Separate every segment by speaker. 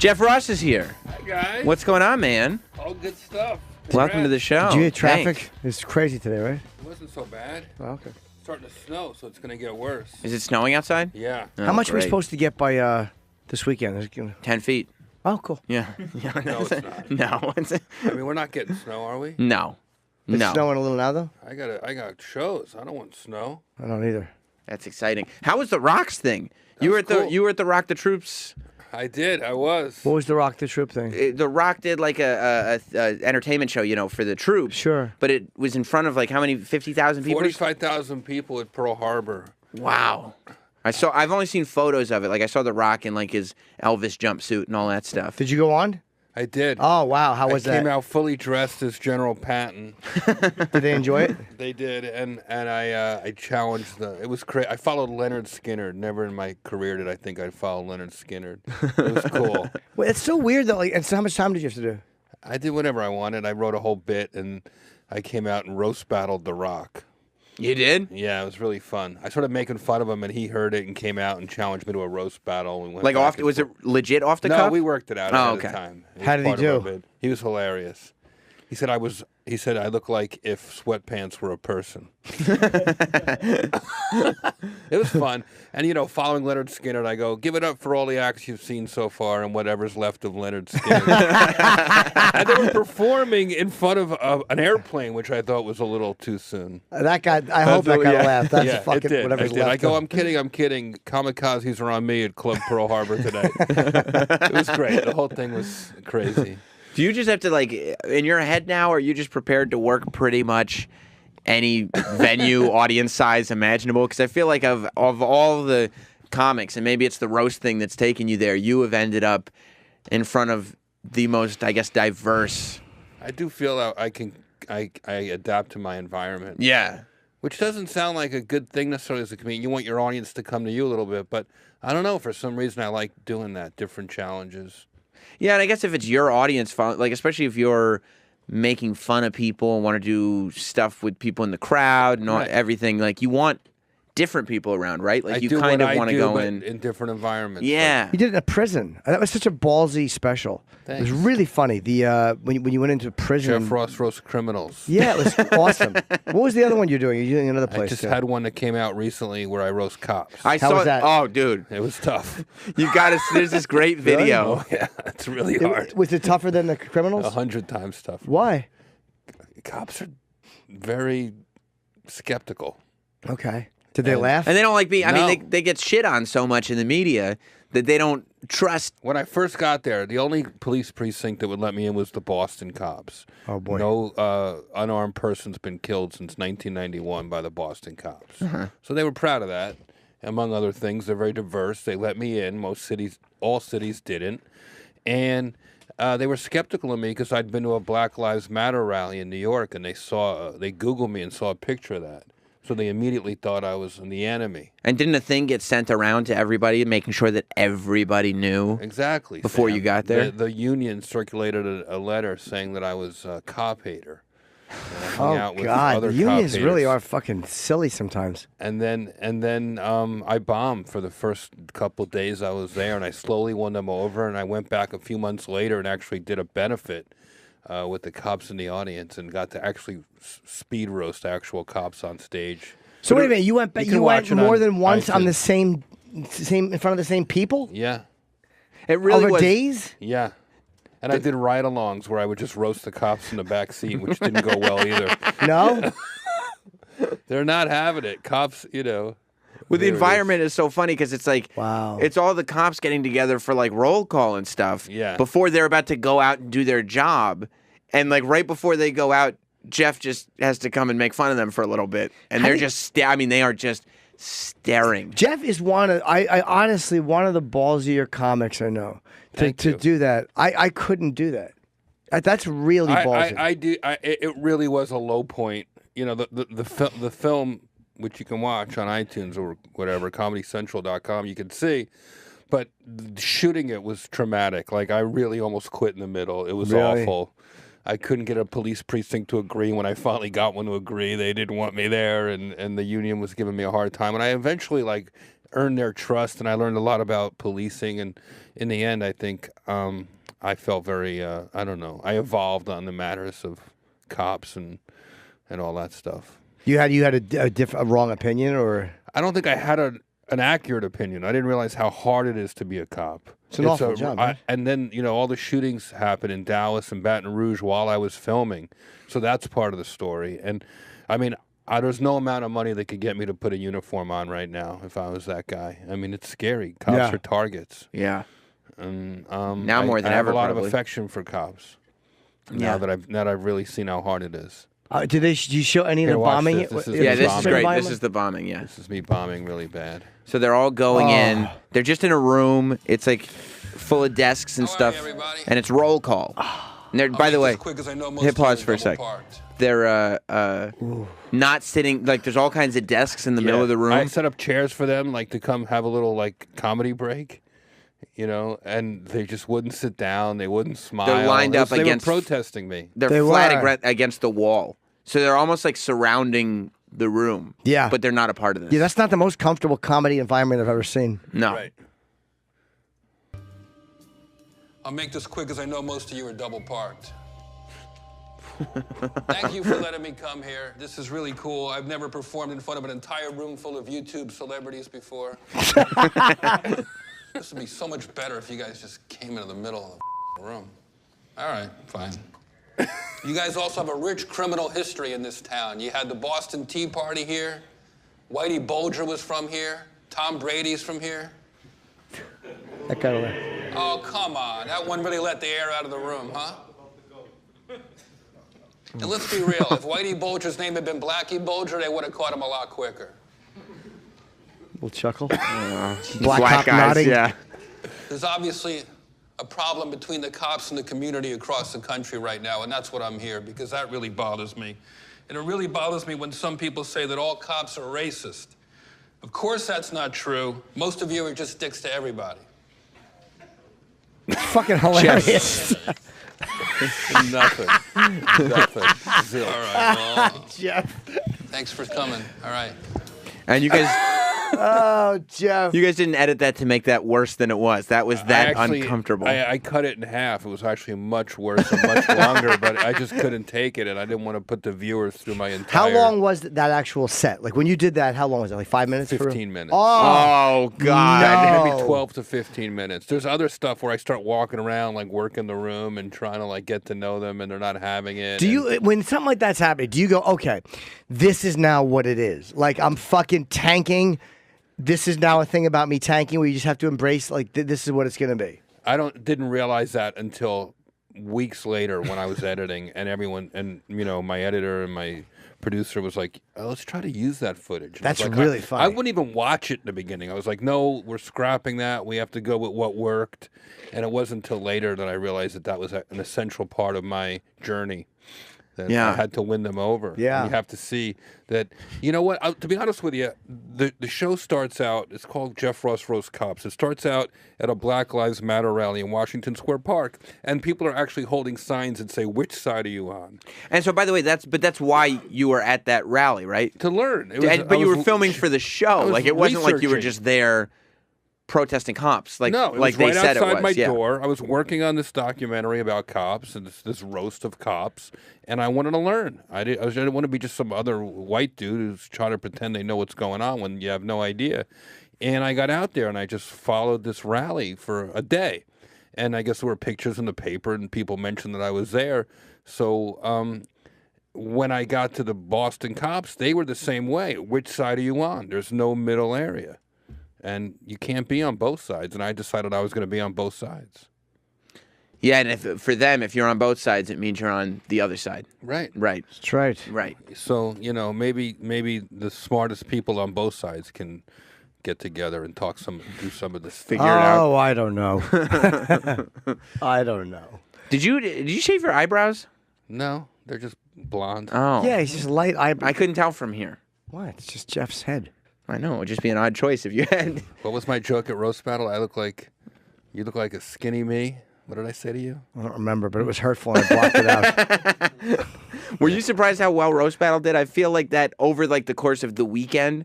Speaker 1: Jeff Ross is here.
Speaker 2: Hi, guys.
Speaker 1: What's going on, man?
Speaker 2: All good stuff.
Speaker 1: Welcome to the show.
Speaker 3: Did you get traffic?
Speaker 1: Thanks.
Speaker 3: It's crazy today, right?
Speaker 2: It wasn't so bad.
Speaker 3: Oh, okay.
Speaker 2: It's starting to snow, so it's going to get worse.
Speaker 1: Is it snowing outside?
Speaker 2: Yeah.
Speaker 1: Oh,
Speaker 3: How much are we
Speaker 1: great.
Speaker 3: supposed to get by this weekend?
Speaker 1: 10 feet.
Speaker 3: Oh, cool.
Speaker 1: Yeah.
Speaker 2: No, it's not.
Speaker 1: No.
Speaker 2: I mean, we're not getting snow, are we?
Speaker 1: No.
Speaker 3: It's
Speaker 1: No.
Speaker 3: snowing a little now, though?
Speaker 2: I got shows. I don't want snow.
Speaker 3: I don't either.
Speaker 1: That's exciting. How was the Rocks thing? You were at
Speaker 2: That's cool.
Speaker 1: you were at the Rock the Troops.
Speaker 2: I did. I was.
Speaker 3: What was the Rock the Troop thing?
Speaker 1: The Rock did like a entertainment show, for the troops.
Speaker 3: Sure.
Speaker 1: But it was in front of like how many? 50,000 people.
Speaker 2: 45,000 people at Pearl Harbor.
Speaker 1: Wow. I've only seen photos of it. Like I saw the Rock in like his Elvis jumpsuit and all that stuff.
Speaker 3: Did you go on?
Speaker 2: I did.
Speaker 3: Oh, wow. How was
Speaker 2: I came
Speaker 3: that?
Speaker 2: out fully dressed as General Patton.
Speaker 3: Did they enjoy it?
Speaker 2: They did, and I challenged it was crazy. I followed Leonard Skinner. Never in my career did I think I'd follow Leonard Skinner. It was cool.
Speaker 3: Well, it's so weird, though. Like, and so how much time did you have to do?
Speaker 2: I did whatever I wanted. I wrote a whole bit, and I came out and roast battled The Rock.
Speaker 1: You did?
Speaker 2: Yeah, it was really fun. I started making fun of him, and he heard it and came out and challenged me to a roast battle. We went
Speaker 1: Like
Speaker 2: back
Speaker 1: off?
Speaker 2: and
Speaker 1: Was it
Speaker 2: forth.
Speaker 1: legit off the
Speaker 2: No,
Speaker 1: cuff?
Speaker 2: we worked it out
Speaker 1: Oh,
Speaker 2: ahead
Speaker 1: okay.
Speaker 2: of time. It
Speaker 3: How
Speaker 2: was
Speaker 3: did he
Speaker 2: part of our
Speaker 3: do?
Speaker 2: bit. He was hilarious. He said I look like if sweatpants were a person. It was fun. And, following Leonard Skinner, I go, give it up for all the acts you've seen so far and whatever's left of Leonard Skinner. And they were performing in front of an airplane, which I thought was a little too soon.
Speaker 3: That guy, I hope that guy laughed. That's
Speaker 2: Yeah,
Speaker 3: fucking
Speaker 2: it did.
Speaker 3: whatever's
Speaker 2: I did.
Speaker 3: left.
Speaker 2: I go,
Speaker 3: of-
Speaker 2: I'm kidding. Kamikazes are on me at Club Pearl Harbor today. It was great. The whole thing was crazy.
Speaker 1: Do you just have to like in your head now? Or are you just prepared to work pretty much any venue, audience size imaginable? Because I feel like of all the comics, and maybe it's the roast thing that's taken you there, you have ended up in front of the most, I guess, diverse.
Speaker 2: I do feel that I adapt to my environment.
Speaker 1: Yeah.
Speaker 2: Which doesn't sound like a good thing necessarily as a comedian. You want your audience to come to you a little bit, but I don't know. For some reason, I like doing that, different challenges.
Speaker 1: Yeah, and I guess if it's your audience, like especially if you're making fun of people and want to do stuff with people in the crowd and
Speaker 2: Right.
Speaker 1: everything, like you want different people around, right? Like
Speaker 2: I
Speaker 1: you
Speaker 2: do
Speaker 1: kind
Speaker 2: what
Speaker 1: of
Speaker 2: I
Speaker 1: want to
Speaker 2: do,
Speaker 1: go
Speaker 2: but
Speaker 1: in.
Speaker 2: different environments.
Speaker 1: Yeah.
Speaker 3: You did it in a prison. That was such a ballsy special. It was
Speaker 2: Thanks.
Speaker 3: really funny. The when you went into prison.
Speaker 2: Jeff Ross roast criminals.
Speaker 3: Yeah, it was awesome. What was the other one you're doing? You're doing another
Speaker 2: I
Speaker 3: place.
Speaker 2: just
Speaker 3: too.
Speaker 2: had one that came out recently where I roast cops.
Speaker 1: I
Speaker 3: How
Speaker 1: saw
Speaker 3: was that?
Speaker 1: Oh, dude.
Speaker 2: It was tough.
Speaker 1: You got to there's this great video.
Speaker 2: Oh, yeah. It's really hard.
Speaker 3: Was it tougher than the criminals?
Speaker 2: 100 times tougher.
Speaker 3: Why?
Speaker 2: Cops are very skeptical.
Speaker 3: Okay. Did they laugh?
Speaker 1: And they don't like being, I
Speaker 2: No.
Speaker 1: mean, they get shit on so much in the media that they don't trust.
Speaker 2: When I first got there, the only police precinct that would let me in was the Boston cops.
Speaker 3: Oh, boy.
Speaker 2: No unarmed person's been killed since 1991 by the Boston cops. So they were proud of that. Among other things, they're very diverse. They let me in. All cities didn't. And they were skeptical of me because I'd been to a Black Lives Matter rally in New York, and they Googled me and saw a picture of that. So they immediately thought I was the enemy.
Speaker 1: And didn't a thing get sent around to everybody, making sure that everybody knew?
Speaker 2: Exactly.
Speaker 1: Before
Speaker 2: Sam.
Speaker 1: you got there?
Speaker 2: The union circulated a letter saying that I was a cop hater. And I hung out
Speaker 3: Oh,
Speaker 2: with
Speaker 3: God.
Speaker 2: other
Speaker 3: The unions
Speaker 2: cop
Speaker 3: really
Speaker 2: haters.
Speaker 3: are fucking silly sometimes.
Speaker 2: And then I bombed for the first couple days I was there, and I slowly won them over. And I went back a few months later and actually did a benefit with the cops in the audience and got to actually speed roast actual cops on stage.
Speaker 3: So wait a minute. You went back.
Speaker 2: You can
Speaker 3: You went
Speaker 2: watch it
Speaker 3: more
Speaker 2: on
Speaker 3: than once on
Speaker 2: iTunes.
Speaker 3: the same in front of the same people
Speaker 2: Yeah,
Speaker 1: It really
Speaker 3: over
Speaker 1: was.
Speaker 3: days.
Speaker 2: yeah. And I did ride-alongs where I would just roast the cops in the back seat, which didn't go well either.
Speaker 3: No.
Speaker 2: They're not having it. Cops,
Speaker 1: Well, the
Speaker 2: there it is.
Speaker 1: environment is so funny because it's like,
Speaker 3: Wow.
Speaker 1: it's all the cops getting together for like roll call and stuff.
Speaker 2: Yeah.
Speaker 1: Before they're about to go out and do their job, and like right before they go out, Jeff just has to come and make fun of them for a little bit, and they're just I mean, they are just staring.
Speaker 3: Jeff is one of I honestly one of the ballsier comics I know.
Speaker 2: Thank
Speaker 3: To
Speaker 2: you.
Speaker 3: do that, I couldn't do that. That's really ballsy.
Speaker 2: It really was a low point. The film, which you can watch on iTunes or whatever, ComedyCentral.com, you can see. But shooting it was traumatic. Like, I really almost quit in the middle. It was
Speaker 3: Really?
Speaker 2: awful. I couldn't get a police precinct to agree. When I finally got one to agree, they didn't want me there, and the union was giving me a hard time. And I eventually, earned their trust, and I learned a lot about policing. And in the end, I think I felt very, I don't know, I evolved on the matters of cops and all that stuff.
Speaker 3: You had a wrong opinion, or
Speaker 2: I don't think I had an accurate opinion. I didn't realize how hard it is to be a cop.
Speaker 3: It's an awful job. Right?
Speaker 2: And then, all the shootings happened in Dallas and Baton Rouge while I was filming. So that's part of the story. And, I mean, there's no amount of money that could get me to put a uniform on right now if I was that guy. I mean, it's scary. Cops are targets.
Speaker 1: Yeah.
Speaker 2: And
Speaker 1: now more than
Speaker 2: I have
Speaker 1: ever,
Speaker 2: a lot
Speaker 1: probably.
Speaker 2: of affection for cops. Now that I've really seen how hard it is.
Speaker 3: Do you show any of the bombing?
Speaker 2: This is
Speaker 1: this is great.
Speaker 3: bombing?
Speaker 1: This is the bombing. Yeah.
Speaker 2: This is me bombing really bad.
Speaker 1: So they're all going in. They're just in a room. It's like full of desks and stuff, and it's roll call. And they're, by the way, hit pause for a sec. They're not sitting, like there's all kinds of desks in the middle of the room.
Speaker 2: I set up chairs for them, like to come have a little like comedy break, and they just wouldn't sit down. They wouldn't smile.
Speaker 1: They're lined up against.
Speaker 2: They were protesting me.
Speaker 1: They're flat against the wall, so they're almost like surrounding the room.
Speaker 3: Yeah,
Speaker 1: but they're not a part of this.
Speaker 3: Yeah, that's not the most comfortable comedy environment I've ever seen.
Speaker 1: No.
Speaker 2: Right.
Speaker 4: I'll make this quick because I know most of you are double parked. Thank you for letting me come here. This is really cool. I've never performed in front of an entire room full of YouTube celebrities before. This would be so much better if you guys just came into the middle of the room. All right, fine. You guys also have a rich criminal history in this town. You had the Boston Tea Party here. Whitey Bulger was from here. Tom Brady's from here.
Speaker 3: That kind of.
Speaker 4: Oh, come on. That one really let the air out of the room, huh? And let's be real. If Whitey Bulger's name had been Blackie Bulger, they would have caught him a lot quicker.
Speaker 3: Little chuckle.
Speaker 1: Black guys,
Speaker 3: nodding.
Speaker 1: yeah.
Speaker 4: There's obviously a problem between the cops and the community across the country right now, and that's what I'm here, because that really bothers me. And it really bothers me when some people say that all cops are racist. Of course that's not true. Most of you are just dicks to everybody.
Speaker 3: Fucking hilarious.
Speaker 2: Nothing. Zero.
Speaker 4: All right, well,
Speaker 3: Jeff.
Speaker 4: thanks for coming. All right.
Speaker 1: And you guys,
Speaker 3: Oh, Jeff.
Speaker 1: you guys didn't edit that to make that worse than it was. That was that uncomfortable.
Speaker 2: I cut it in half. It was actually much worse and much longer, but I just couldn't take it, and I didn't want to put the viewers through my entire...
Speaker 3: How long was that actual set? Like, when you did that, how long was it? Like 5 minutes?
Speaker 2: 15 minutes.
Speaker 1: Oh, God.
Speaker 3: No.
Speaker 2: Maybe 12 to 15 minutes. There's other stuff where I start walking around, like working the room and trying to like get to know them, and they're not having it.
Speaker 3: Do you, when something like that's happening, do you go, okay, this is now what it is? Like, I'm fucking tanking. This is now a thing about me tanking where you just have to embrace, like, this is what it's going to be.
Speaker 2: I didn't realize that until weeks later when I was editing, and everyone, and my editor and my producer was like, oh, let's try to use that footage. And
Speaker 3: That's
Speaker 2: I was like,
Speaker 3: really funny.
Speaker 2: I wouldn't even watch it in the beginning. I was like, no, we're scrapping that. We have to go with what worked. And it wasn't until later that I realized that was an essential part of my journey. That I had to win them over.
Speaker 3: Yeah.
Speaker 2: And you have to see that, you know what, to be honest with you, the show starts out, it's called Jeff Ross Roast Cops. It starts out at a Black Lives Matter rally in Washington Square Park, and people are actually holding signs that say, which side are you on?
Speaker 1: And so, by the way, that's why you were at that rally, right?
Speaker 2: To learn.
Speaker 1: But you were filming for the show. Like, it wasn't like you were
Speaker 2: researching.
Speaker 1: just there protesting cops. Like,
Speaker 2: No, it
Speaker 1: like
Speaker 2: was
Speaker 1: they
Speaker 2: right
Speaker 1: said
Speaker 2: outside
Speaker 1: it was.
Speaker 2: my
Speaker 1: Yeah.
Speaker 2: door. I was working on this documentary about cops and this roast of cops, and I wanted to learn. I didn't want to be just some other white dude who's trying to pretend they know what's going on when you have no idea. And I got out there and I just followed this rally for a day. And I guess there were pictures in the paper and people mentioned that I was there. So when I got to the Boston cops, they were the same way. Which side are you on? There's no middle area. And you can't be on both sides. And I decided I was going to be on both sides.
Speaker 1: Yeah, and for them, if you're on both sides, it means you're on the other side.
Speaker 2: Right.
Speaker 1: Right.
Speaker 3: That's right.
Speaker 1: Right.
Speaker 2: So, maybe the smartest people on both sides can get together and do some of this.
Speaker 1: Figure it out.
Speaker 3: Oh, I don't know. I don't know.
Speaker 1: Did you shave your eyebrows?
Speaker 2: No, they're just blonde.
Speaker 1: Oh.
Speaker 3: Yeah, he's just light eyebrow.
Speaker 1: I couldn't tell from here.
Speaker 3: What? It's just Jeff's head.
Speaker 1: I know. It would just be an odd choice if you had.
Speaker 2: What was my joke at Roast Battle? You look like a skinny me. What did I say to you?
Speaker 3: I don't remember, but it was hurtful and I blocked it out.
Speaker 1: Were you surprised how well Roast Battle did? I feel like that over like the course of the weekend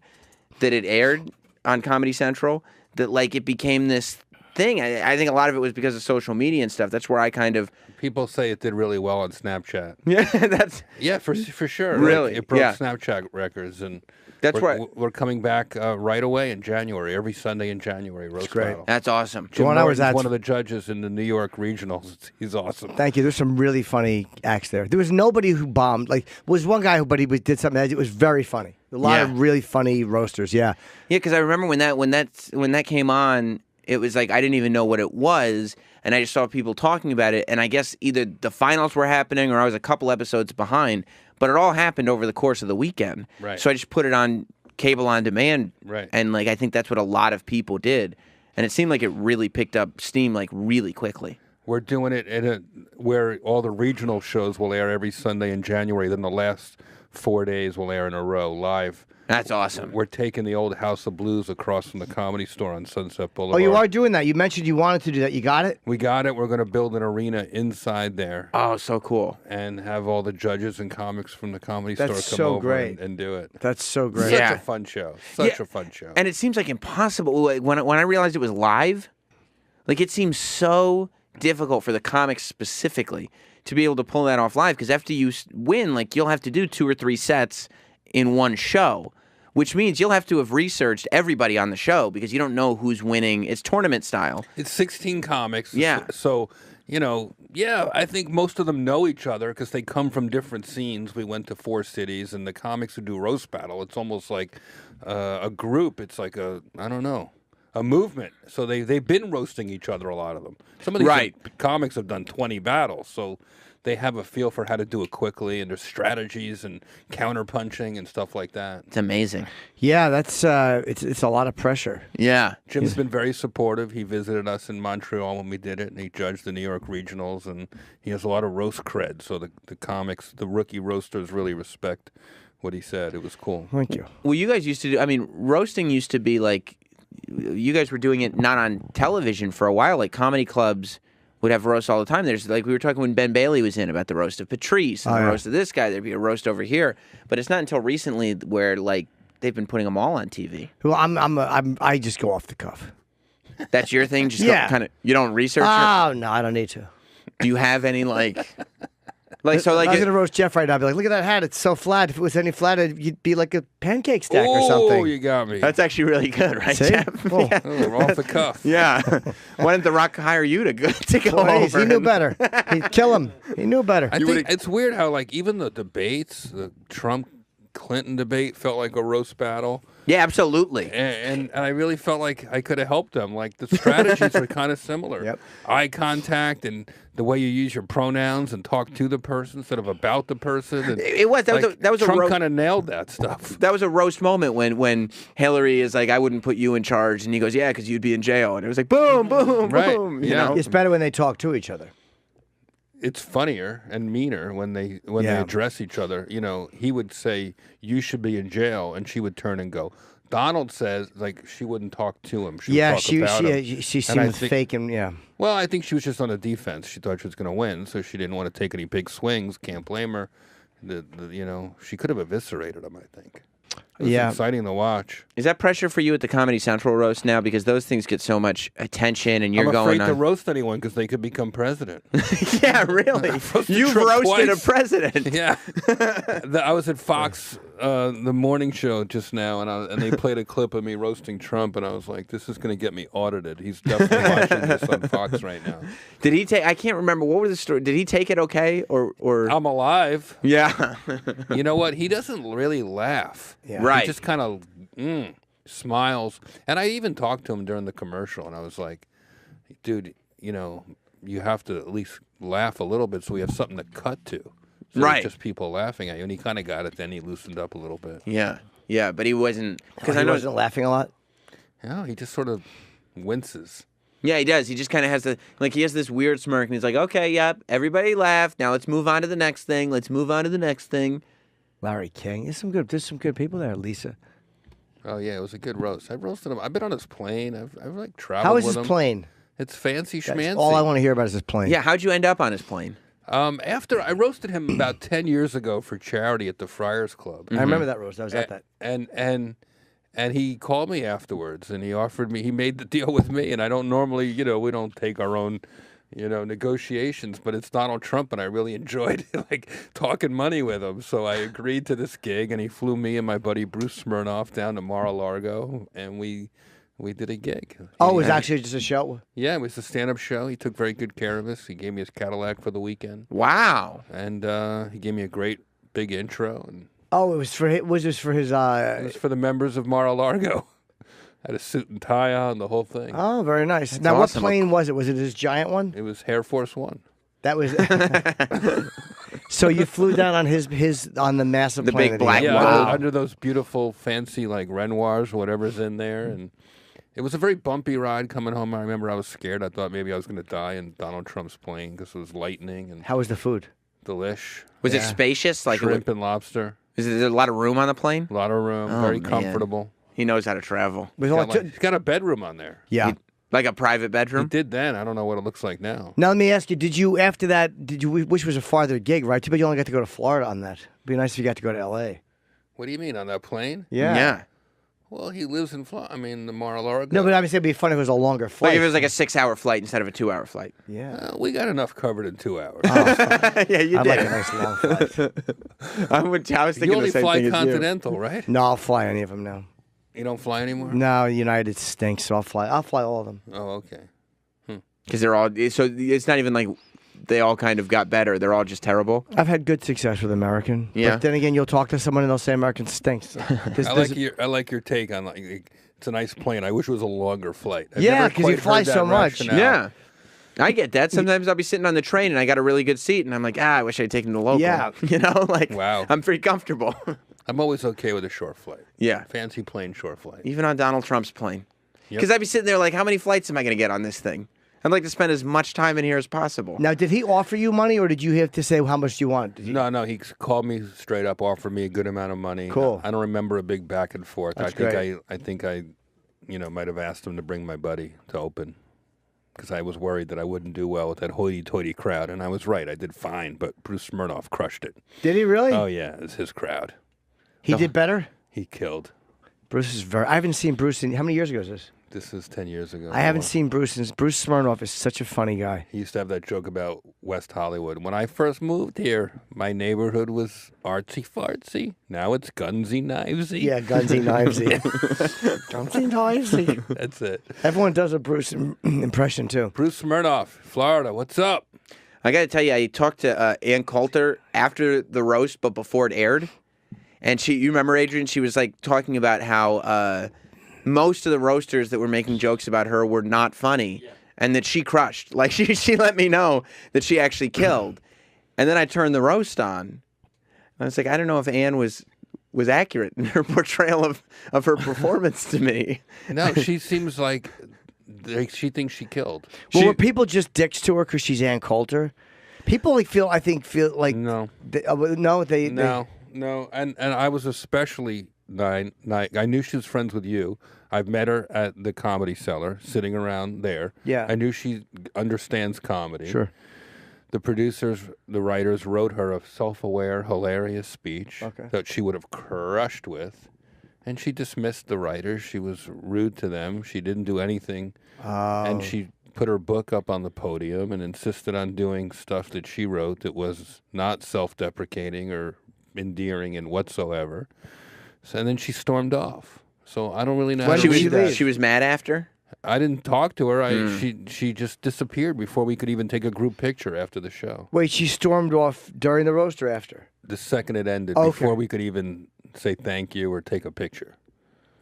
Speaker 1: that it aired, on Comedy Central that like it became this thing. I think a lot of it was because of social media and stuff. That's where I kind of
Speaker 2: People say it did really well on Snapchat.
Speaker 1: yeah,
Speaker 2: for sure.
Speaker 1: Really?
Speaker 2: Like, it broke
Speaker 1: Yeah.
Speaker 2: Snapchat records, and
Speaker 1: That's
Speaker 2: we're,
Speaker 1: why-
Speaker 2: we're coming back right away in January. Every Sunday in January, roast
Speaker 3: great.
Speaker 2: battle.
Speaker 1: That's awesome.
Speaker 2: Jim
Speaker 3: one I was
Speaker 2: Norton's
Speaker 3: at-
Speaker 2: one of the judges in the New York regionals. He's awesome.
Speaker 3: Thank you. There's some really funny acts there. There was nobody who bombed. Like, was one guy who, but he did something that it was very funny. A lot
Speaker 1: Yeah.
Speaker 3: of really funny roasters. Yeah.
Speaker 1: Yeah, because I remember when that came on, it was like I didn't even know what it was, and I just saw people talking about it. And I guess either the finals were happening or I was a couple episodes behind. But it all happened over the course of the weekend.
Speaker 2: Right.
Speaker 1: So I just put it on cable on demand.
Speaker 2: Right.
Speaker 1: And like I think that's what a lot of people did, and it seemed like it really picked up steam like really quickly.
Speaker 2: We're doing it where all the regional shows will air every Sunday in January. Then the last 4 days will air in a row live.
Speaker 1: That's awesome.
Speaker 2: We're taking the old House of Blues across from the Comedy Store on Sunset
Speaker 3: Oh,
Speaker 2: Boulevard.
Speaker 3: you are doing that. You mentioned you wanted to do that. You got it?
Speaker 2: We got it. We're going to build an arena inside there
Speaker 1: Oh, so cool.
Speaker 2: and have all the judges and comics from the Comedy
Speaker 3: That's
Speaker 2: Store come
Speaker 3: so
Speaker 2: over
Speaker 3: great.
Speaker 2: and do it.
Speaker 3: That's so great.
Speaker 2: Such
Speaker 1: Yeah.
Speaker 2: a fun show. Such
Speaker 1: Yeah.
Speaker 2: a fun show.
Speaker 1: And it seems like impossible. Like when I realized it was live, like it seems so difficult for the comics specifically to be able to pull that off live. Because after you win, like you'll have to do 2 or 3 sets in one show, which means you'll have to have researched everybody on the show because you don't know who's winning. It's tournament style.
Speaker 2: It's 16 comics.
Speaker 1: Yeah.
Speaker 2: So, I think most of them know each other because they come from different scenes. We went to 4 cities, and the comics who do roast battle, it's almost like a group. It's like a movement. So they've been roasting each other, a lot of them. Some of these
Speaker 1: Right.
Speaker 2: comics have done 20 battles, so they have a feel for how to do it quickly, and there's strategies and counterpunching and stuff like that.
Speaker 1: It's amazing.
Speaker 3: Yeah, that's it's a lot of pressure.
Speaker 1: Yeah.
Speaker 2: Jim's been very supportive. He visited us in Montreal when we did it, and he judged the New York regionals, and he has a lot of roast cred. So the comics, the rookie roasters really respect what he said. It was cool.
Speaker 3: Thank you.
Speaker 1: Well, you guys used to do, I mean, roasting used to be like, you guys were doing it not on television for a while. Like comedy clubs would have roasts all the time. There's like, we were talking when Ben Bailey was in about the roast of Patrice and the roast of this guy. There'd be a roast over here. But it's not until recently where like they've been putting them all on TV.
Speaker 3: Well, I just go off the cuff.
Speaker 1: That's your thing? Just
Speaker 3: Yeah.
Speaker 1: kind of, you don't research it?
Speaker 3: Oh no, I don't need to.
Speaker 1: Do you have any like so like
Speaker 3: I was gonna roast Jeff right now. I'd be like, look at that hat. It's so flat. If it was any flatter, you'd be like a pancake stack or
Speaker 2: Oh,
Speaker 3: something.
Speaker 2: you got me.
Speaker 1: that's actually really good, right,
Speaker 3: See?
Speaker 1: Jeff?
Speaker 3: Oh.
Speaker 1: Yeah.
Speaker 2: Oh, off the cuff.
Speaker 1: Yeah. Why didn't The Rock hire you to go
Speaker 3: Please,
Speaker 1: over?
Speaker 3: he knew
Speaker 1: and-
Speaker 3: better. He'd kill him. He knew better.
Speaker 2: I think it's weird how like even the debates, the Trump-Clinton debate felt like a roast battle.
Speaker 1: Yeah, absolutely.
Speaker 2: And I really felt like I could have helped them. Like the strategies were kind of similar.
Speaker 3: Yep.
Speaker 2: Eye contact and the way you use your pronouns and talk to the person instead of about the person. And
Speaker 1: It was. That was a
Speaker 2: Trump
Speaker 1: roast.
Speaker 2: kind of nailed that stuff.
Speaker 1: That was a roast moment when Hillary is like, I wouldn't put you in charge, and he goes, yeah, because you'd be in jail, and it was like, boom, boom,
Speaker 2: Right.
Speaker 1: boom. You
Speaker 2: Yeah.
Speaker 1: know?
Speaker 3: It's better when they talk to each other.
Speaker 2: It's funnier and meaner when they
Speaker 3: Yeah.
Speaker 2: address each other. You know, he would say you should be in jail, and she would turn and go. Donald says like she wouldn't talk to him. She would
Speaker 3: Yeah,
Speaker 2: talk about him.
Speaker 3: she
Speaker 2: And I
Speaker 3: seemed
Speaker 2: think-
Speaker 3: fake and yeah.
Speaker 2: Well, I think she was just on the defense. She thought she was going to win, so she didn't want to take any big swings. Can't blame her. She could have eviscerated him, I think. It was
Speaker 3: Yeah.
Speaker 2: exciting to watch.
Speaker 1: Is that pressure for you at the Comedy Central roast now? Because those things get so much attention, and you're
Speaker 2: I'm
Speaker 1: going
Speaker 2: afraid to
Speaker 1: on.
Speaker 2: roast anyone because they could become president.
Speaker 1: Yeah, really.
Speaker 2: roasted
Speaker 1: You've
Speaker 2: Trump
Speaker 1: roasted
Speaker 2: twice.
Speaker 1: a president.
Speaker 2: Yeah, I was at Fox, the morning show just now, and they played a clip of me roasting Trump, and I was like, "This is going to get me audited." He's definitely watching this on Fox right now.
Speaker 1: Did he take? I can't remember. What was the story? Did he take it okay, or?
Speaker 2: I'm alive.
Speaker 1: Yeah.
Speaker 2: You know what? He doesn't really laugh.
Speaker 3: Yeah.
Speaker 1: Right.
Speaker 2: He just kind of smiles. And I even talked to him during the commercial, and I was like, dude, you have to at least laugh a little bit so we have something to cut to. So
Speaker 1: Right.
Speaker 2: it's just people laughing at you. And he kind of got it. Then he loosened up a little bit.
Speaker 1: Yeah. Yeah, but he wasn't because
Speaker 3: He
Speaker 1: I know.
Speaker 3: wasn't laughing a lot.
Speaker 2: Yeah, he just sort of winces.
Speaker 1: Yeah, he does. He just kind of has he has this weird smirk, and he's like, "Okay, yep, everybody laughed. Now let's move on to the next thing. Let's move on to the next thing."
Speaker 3: Larry King. There's some good people there. Lisa.
Speaker 2: Oh, yeah, it was a good roast. I've roasted him. I've been on his plane. I've like traveled
Speaker 3: How is
Speaker 2: with
Speaker 3: his
Speaker 2: him.
Speaker 3: plane?
Speaker 2: It's fancy
Speaker 3: That's
Speaker 2: schmancy.
Speaker 3: all I want to hear about is his plane.
Speaker 1: Yeah, how'd you end up on his plane?
Speaker 2: After I roasted him about 10 years ago for charity at the Friars Club.
Speaker 3: I remember that roast. I was at that.
Speaker 2: And And he called me afterwards, and he offered me. He made the deal with me, and I don't normally, we don't take our own, negotiations. But it's Donald Trump, and I really enjoyed like talking money with him. So I agreed to this gig, and he flew me and my buddy Bruce Smirnoff down to Mar-a-Lago, and we did a gig.
Speaker 3: Oh, it was actually just a show?
Speaker 2: Yeah, it was a stand-up show. He took very good care of us. He gave me his Cadillac for the weekend.
Speaker 1: Wow.
Speaker 2: And he gave me a great big intro. And
Speaker 3: Oh, it was for his, was this for his...
Speaker 2: it was for the members of Mar-a-Lago. Had a suit and tie on, the whole thing.
Speaker 3: Oh, very nice.
Speaker 1: That's
Speaker 3: now,
Speaker 1: awesome.
Speaker 3: what plane was it? Was it his giant one?
Speaker 2: It was Air Force One.
Speaker 3: That was... So you flew down on his on the massive
Speaker 1: The
Speaker 3: plane.
Speaker 1: big
Speaker 3: that he
Speaker 1: black
Speaker 3: had.
Speaker 2: Yeah,
Speaker 1: Wow.
Speaker 2: under those beautiful, fancy, like, Renoirs or whatever's in there. And it was a very bumpy ride coming home. I remember I was scared. I thought maybe I was going to die in Donald Trump's plane because it was lightning and
Speaker 3: How was the food?
Speaker 2: delish.
Speaker 1: Was it spacious? Like,
Speaker 2: Shrimp and lobster.
Speaker 1: is there a lot of room on the plane?
Speaker 2: A lot of room.
Speaker 1: Oh,
Speaker 2: very
Speaker 1: man.
Speaker 2: comfortable.
Speaker 1: He knows how to travel.
Speaker 3: Was all
Speaker 2: He's got a bedroom on there.
Speaker 3: yeah.
Speaker 1: Like a private
Speaker 2: He
Speaker 1: bedroom?
Speaker 2: did then. I don't know what it looks like now.
Speaker 3: Now let me ask you: did you after that? Which was a farther gig, right? Too bad you only got to go to Florida on that. It'd be nice if you got to go to L.A.
Speaker 2: What do you mean, on that plane?
Speaker 3: Yeah.
Speaker 2: Well, he lives in Florida. I mean, the Mar-a-Lago.
Speaker 3: No, but I mean, it'd be funny if it was a longer flight.
Speaker 1: Like if it was like a 6-hour flight instead of a 2-hour flight.
Speaker 3: yeah.
Speaker 2: We got enough covered in 2 hours.
Speaker 1: Yeah, you
Speaker 3: I'd
Speaker 1: did.
Speaker 3: like a nice long flight.
Speaker 1: I was thinking
Speaker 2: You only
Speaker 1: the same
Speaker 2: fly
Speaker 1: thing as you.
Speaker 2: Continental, right?
Speaker 3: No, I'll fly any of them now.
Speaker 2: You don't fly anymore?
Speaker 3: No, United stinks, so I'll fly all of them.
Speaker 2: Oh, okay.
Speaker 1: Because they're all, so it's not even like they all kind of got better. They're all just terrible.
Speaker 3: I've had good success with American.
Speaker 1: Yeah.
Speaker 3: But then again, you'll talk to someone and they'll say American stinks.
Speaker 2: I like your take on like it's a nice plane. I wish it was a longer flight. I've
Speaker 3: Yeah,
Speaker 2: never
Speaker 3: 'cause you
Speaker 2: quite
Speaker 3: fly
Speaker 2: heard that
Speaker 3: so much.
Speaker 2: rationale.
Speaker 1: Yeah. I get that. Sometimes I'll be sitting on the train and I got a really good seat and I'm like, I wish I'd taken the local.
Speaker 3: Yeah.
Speaker 1: You know, like,
Speaker 2: Wow.
Speaker 1: I'm pretty comfortable.
Speaker 2: I'm always okay with a short flight.
Speaker 1: Yeah.
Speaker 2: Fancy plane, short flight.
Speaker 1: Even on Donald Trump's plane.
Speaker 2: Yep.
Speaker 1: Because I'd be sitting there like, how many flights am I going to get on this thing? I'd like to spend as much time in here as possible.
Speaker 3: Now, did he offer you money or did you have to say how much do you want? Did he-
Speaker 2: No, he called me straight up, offered me a good amount of money.
Speaker 3: Cool.
Speaker 2: I don't remember a big back and forth.
Speaker 3: That's
Speaker 2: I think I might have asked him to bring my buddy to open because I was worried that I wouldn't do well with that hoity-toity crowd, and I was right. I did fine, but Bruce Smirnoff crushed it.
Speaker 3: Did he really?
Speaker 2: Oh yeah, it's his crowd.
Speaker 3: He did better?
Speaker 2: He killed.
Speaker 3: Bruce is very... I haven't seen Bruce in... How many years ago is this?
Speaker 2: This is 10 years ago.
Speaker 3: I haven't seen Bruce since... Bruce Smirnoff is such a funny guy.
Speaker 2: He used to have that joke about West Hollywood. When I first moved here, my neighborhood was artsy-fartsy. Now it's gunsy-knivesy.
Speaker 3: Yeah, gunsy, knivesy. Gunsy, knivesy.
Speaker 2: That's it.
Speaker 3: Everyone does a Bruce impression, too.
Speaker 2: Bruce Smirnoff, Florida, what's up?
Speaker 1: I got to tell you, I talked to Ann Coulter after the roast, but before it aired. And you remember, Adrian, she was like talking about how most of the roasters that were making jokes about her were not funny and that she crushed. Like she let me know that she actually killed. And then I turned the roast on. And I was like, I don't know if Ann was accurate in her portrayal of her performance to me.
Speaker 2: No, she seems like she thinks she killed.
Speaker 3: Well, were people just dicks to her because she's Ann Coulter? People feel like...
Speaker 2: No.
Speaker 3: No,
Speaker 2: and I was especially I knew she was friends with you. I've met her at the Comedy Cellar, sitting around there.
Speaker 3: Yeah.
Speaker 2: I knew she understands comedy.
Speaker 3: Sure.
Speaker 2: The producers, the writers wrote her a self-aware, hilarious speech that she would have crushed with, and she dismissed the writers. She was rude to them. She didn't do anything, and she put her book up on the podium and insisted on doing stuff that she wrote that was not self-deprecating or endearing in whatsoever. So, and then she stormed off. So I don't really know.
Speaker 3: Why
Speaker 2: how to
Speaker 3: did
Speaker 2: read
Speaker 3: she
Speaker 2: that.
Speaker 3: leave?
Speaker 1: She was mad after?
Speaker 2: I didn't talk to her. She just disappeared before we could even take a group picture after the show.
Speaker 3: Wait, she stormed off during the roast or after?
Speaker 2: The second it ended,
Speaker 3: Okay.
Speaker 2: before we could even say thank you or take a picture.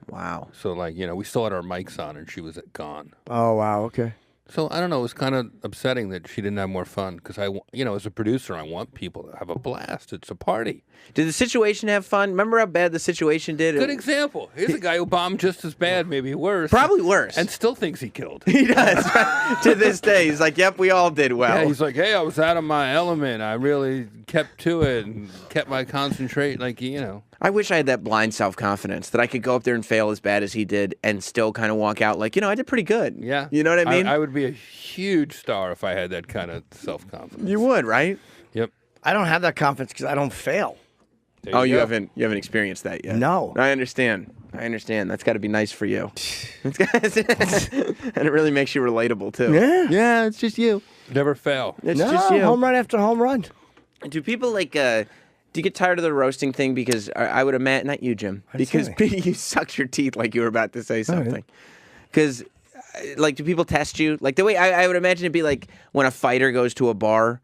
Speaker 1: Wow.
Speaker 2: So we still had our mics on and she was gone.
Speaker 3: Oh, wow, okay.
Speaker 2: So I don't know. It was kind of upsetting that she didn't have more fun because as a producer, I want people to have a blast. It's a party.
Speaker 1: Did the Situation have fun? Remember how bad the Situation did?
Speaker 2: Good example. Here's a guy who bombed just as bad, maybe worse.
Speaker 1: Probably worse.
Speaker 2: And still thinks he killed.
Speaker 1: He does. To this day, he's like, yep, we all did well.
Speaker 2: Yeah, he's like, hey, I was out of my element. I really kept to it and kept my concentration.
Speaker 1: I wish I had that blind self-confidence that I could go up there and fail as bad as he did and still kind of walk out like, I did pretty good.
Speaker 2: Yeah.
Speaker 1: You know what I mean?
Speaker 2: I would be a huge star if I had that kind of self-confidence.
Speaker 1: You would, right?
Speaker 2: Yep.
Speaker 3: I don't have that confidence because I don't fail.
Speaker 1: Oh, you
Speaker 2: go.
Speaker 1: haven't experienced that yet.
Speaker 3: No.
Speaker 1: I understand. That's got to be nice for you. And it really makes you relatable too.
Speaker 3: Yeah.
Speaker 1: it's just you.
Speaker 2: Never fail.
Speaker 1: It's
Speaker 3: No,
Speaker 1: just you.
Speaker 3: home run after home run.
Speaker 1: Do people like? Do you get tired of the roasting thing? Because I would imagine not you, Jim. Because
Speaker 3: say?
Speaker 1: you sucked your teeth like you were about to say something. Because, like, do people test you? Like the way I would imagine it'd be like when a fighter goes to a bar,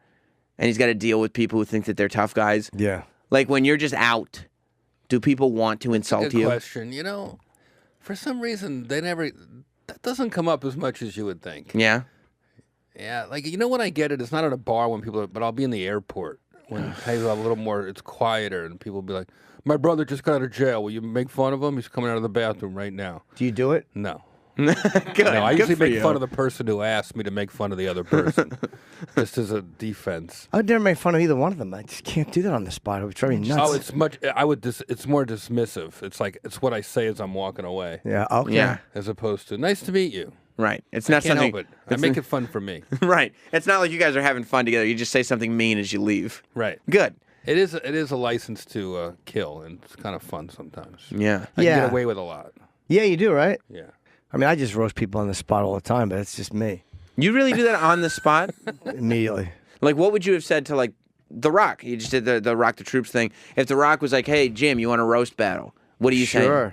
Speaker 1: and he's got to deal with people who think that they're tough guys.
Speaker 3: Yeah.
Speaker 1: Like when you're just out, do people want to insult
Speaker 2: Good
Speaker 1: you?
Speaker 2: question. You know, for some reason that doesn't come up as much as you would think.
Speaker 1: Yeah.
Speaker 2: Yeah, like when I get it, it's not at a bar when people, but I'll be in the airport when hey, a little more, it's quieter, and people will be like, "My brother just got out of jail. Will you make fun of him? He's coming out of the bathroom right now."
Speaker 3: Do you do it?
Speaker 2: No.
Speaker 1: Good.
Speaker 2: No, I
Speaker 1: Good
Speaker 2: usually
Speaker 1: for
Speaker 2: make
Speaker 1: you.
Speaker 2: fun of the person who asked me to make fun of the other person, just as a defense.
Speaker 3: I would never make fun of either one of them. I just can't do that on the spot. It would drive me nuts.
Speaker 2: Oh, it's much. It's more dismissive. It's like it's what I say as I'm walking away,
Speaker 3: Yeah. Okay.
Speaker 1: Yeah.
Speaker 2: as opposed to "nice to meet you."
Speaker 1: Right. It's not
Speaker 2: Can't
Speaker 1: something.
Speaker 2: help it. I make it fun for me.
Speaker 1: Right. It's not like you guys are having fun together. You just say something mean as you leave.
Speaker 2: Right.
Speaker 1: Good.
Speaker 2: It is a license to kill, and it's kind of fun sometimes.
Speaker 1: Yeah.
Speaker 2: I
Speaker 3: Yeah.
Speaker 2: get away with a lot.
Speaker 3: Yeah, you do, right?
Speaker 2: Yeah.
Speaker 3: I mean, I just roast people on the spot all the time, but it's just me.
Speaker 1: You really do that on the spot?
Speaker 3: Immediately.
Speaker 1: Like, what would you have said to, like, The Rock? You just did the Rock the Troops thing. If The Rock was like, hey, Jim, you want a roast battle? What do you say?
Speaker 3: Sure.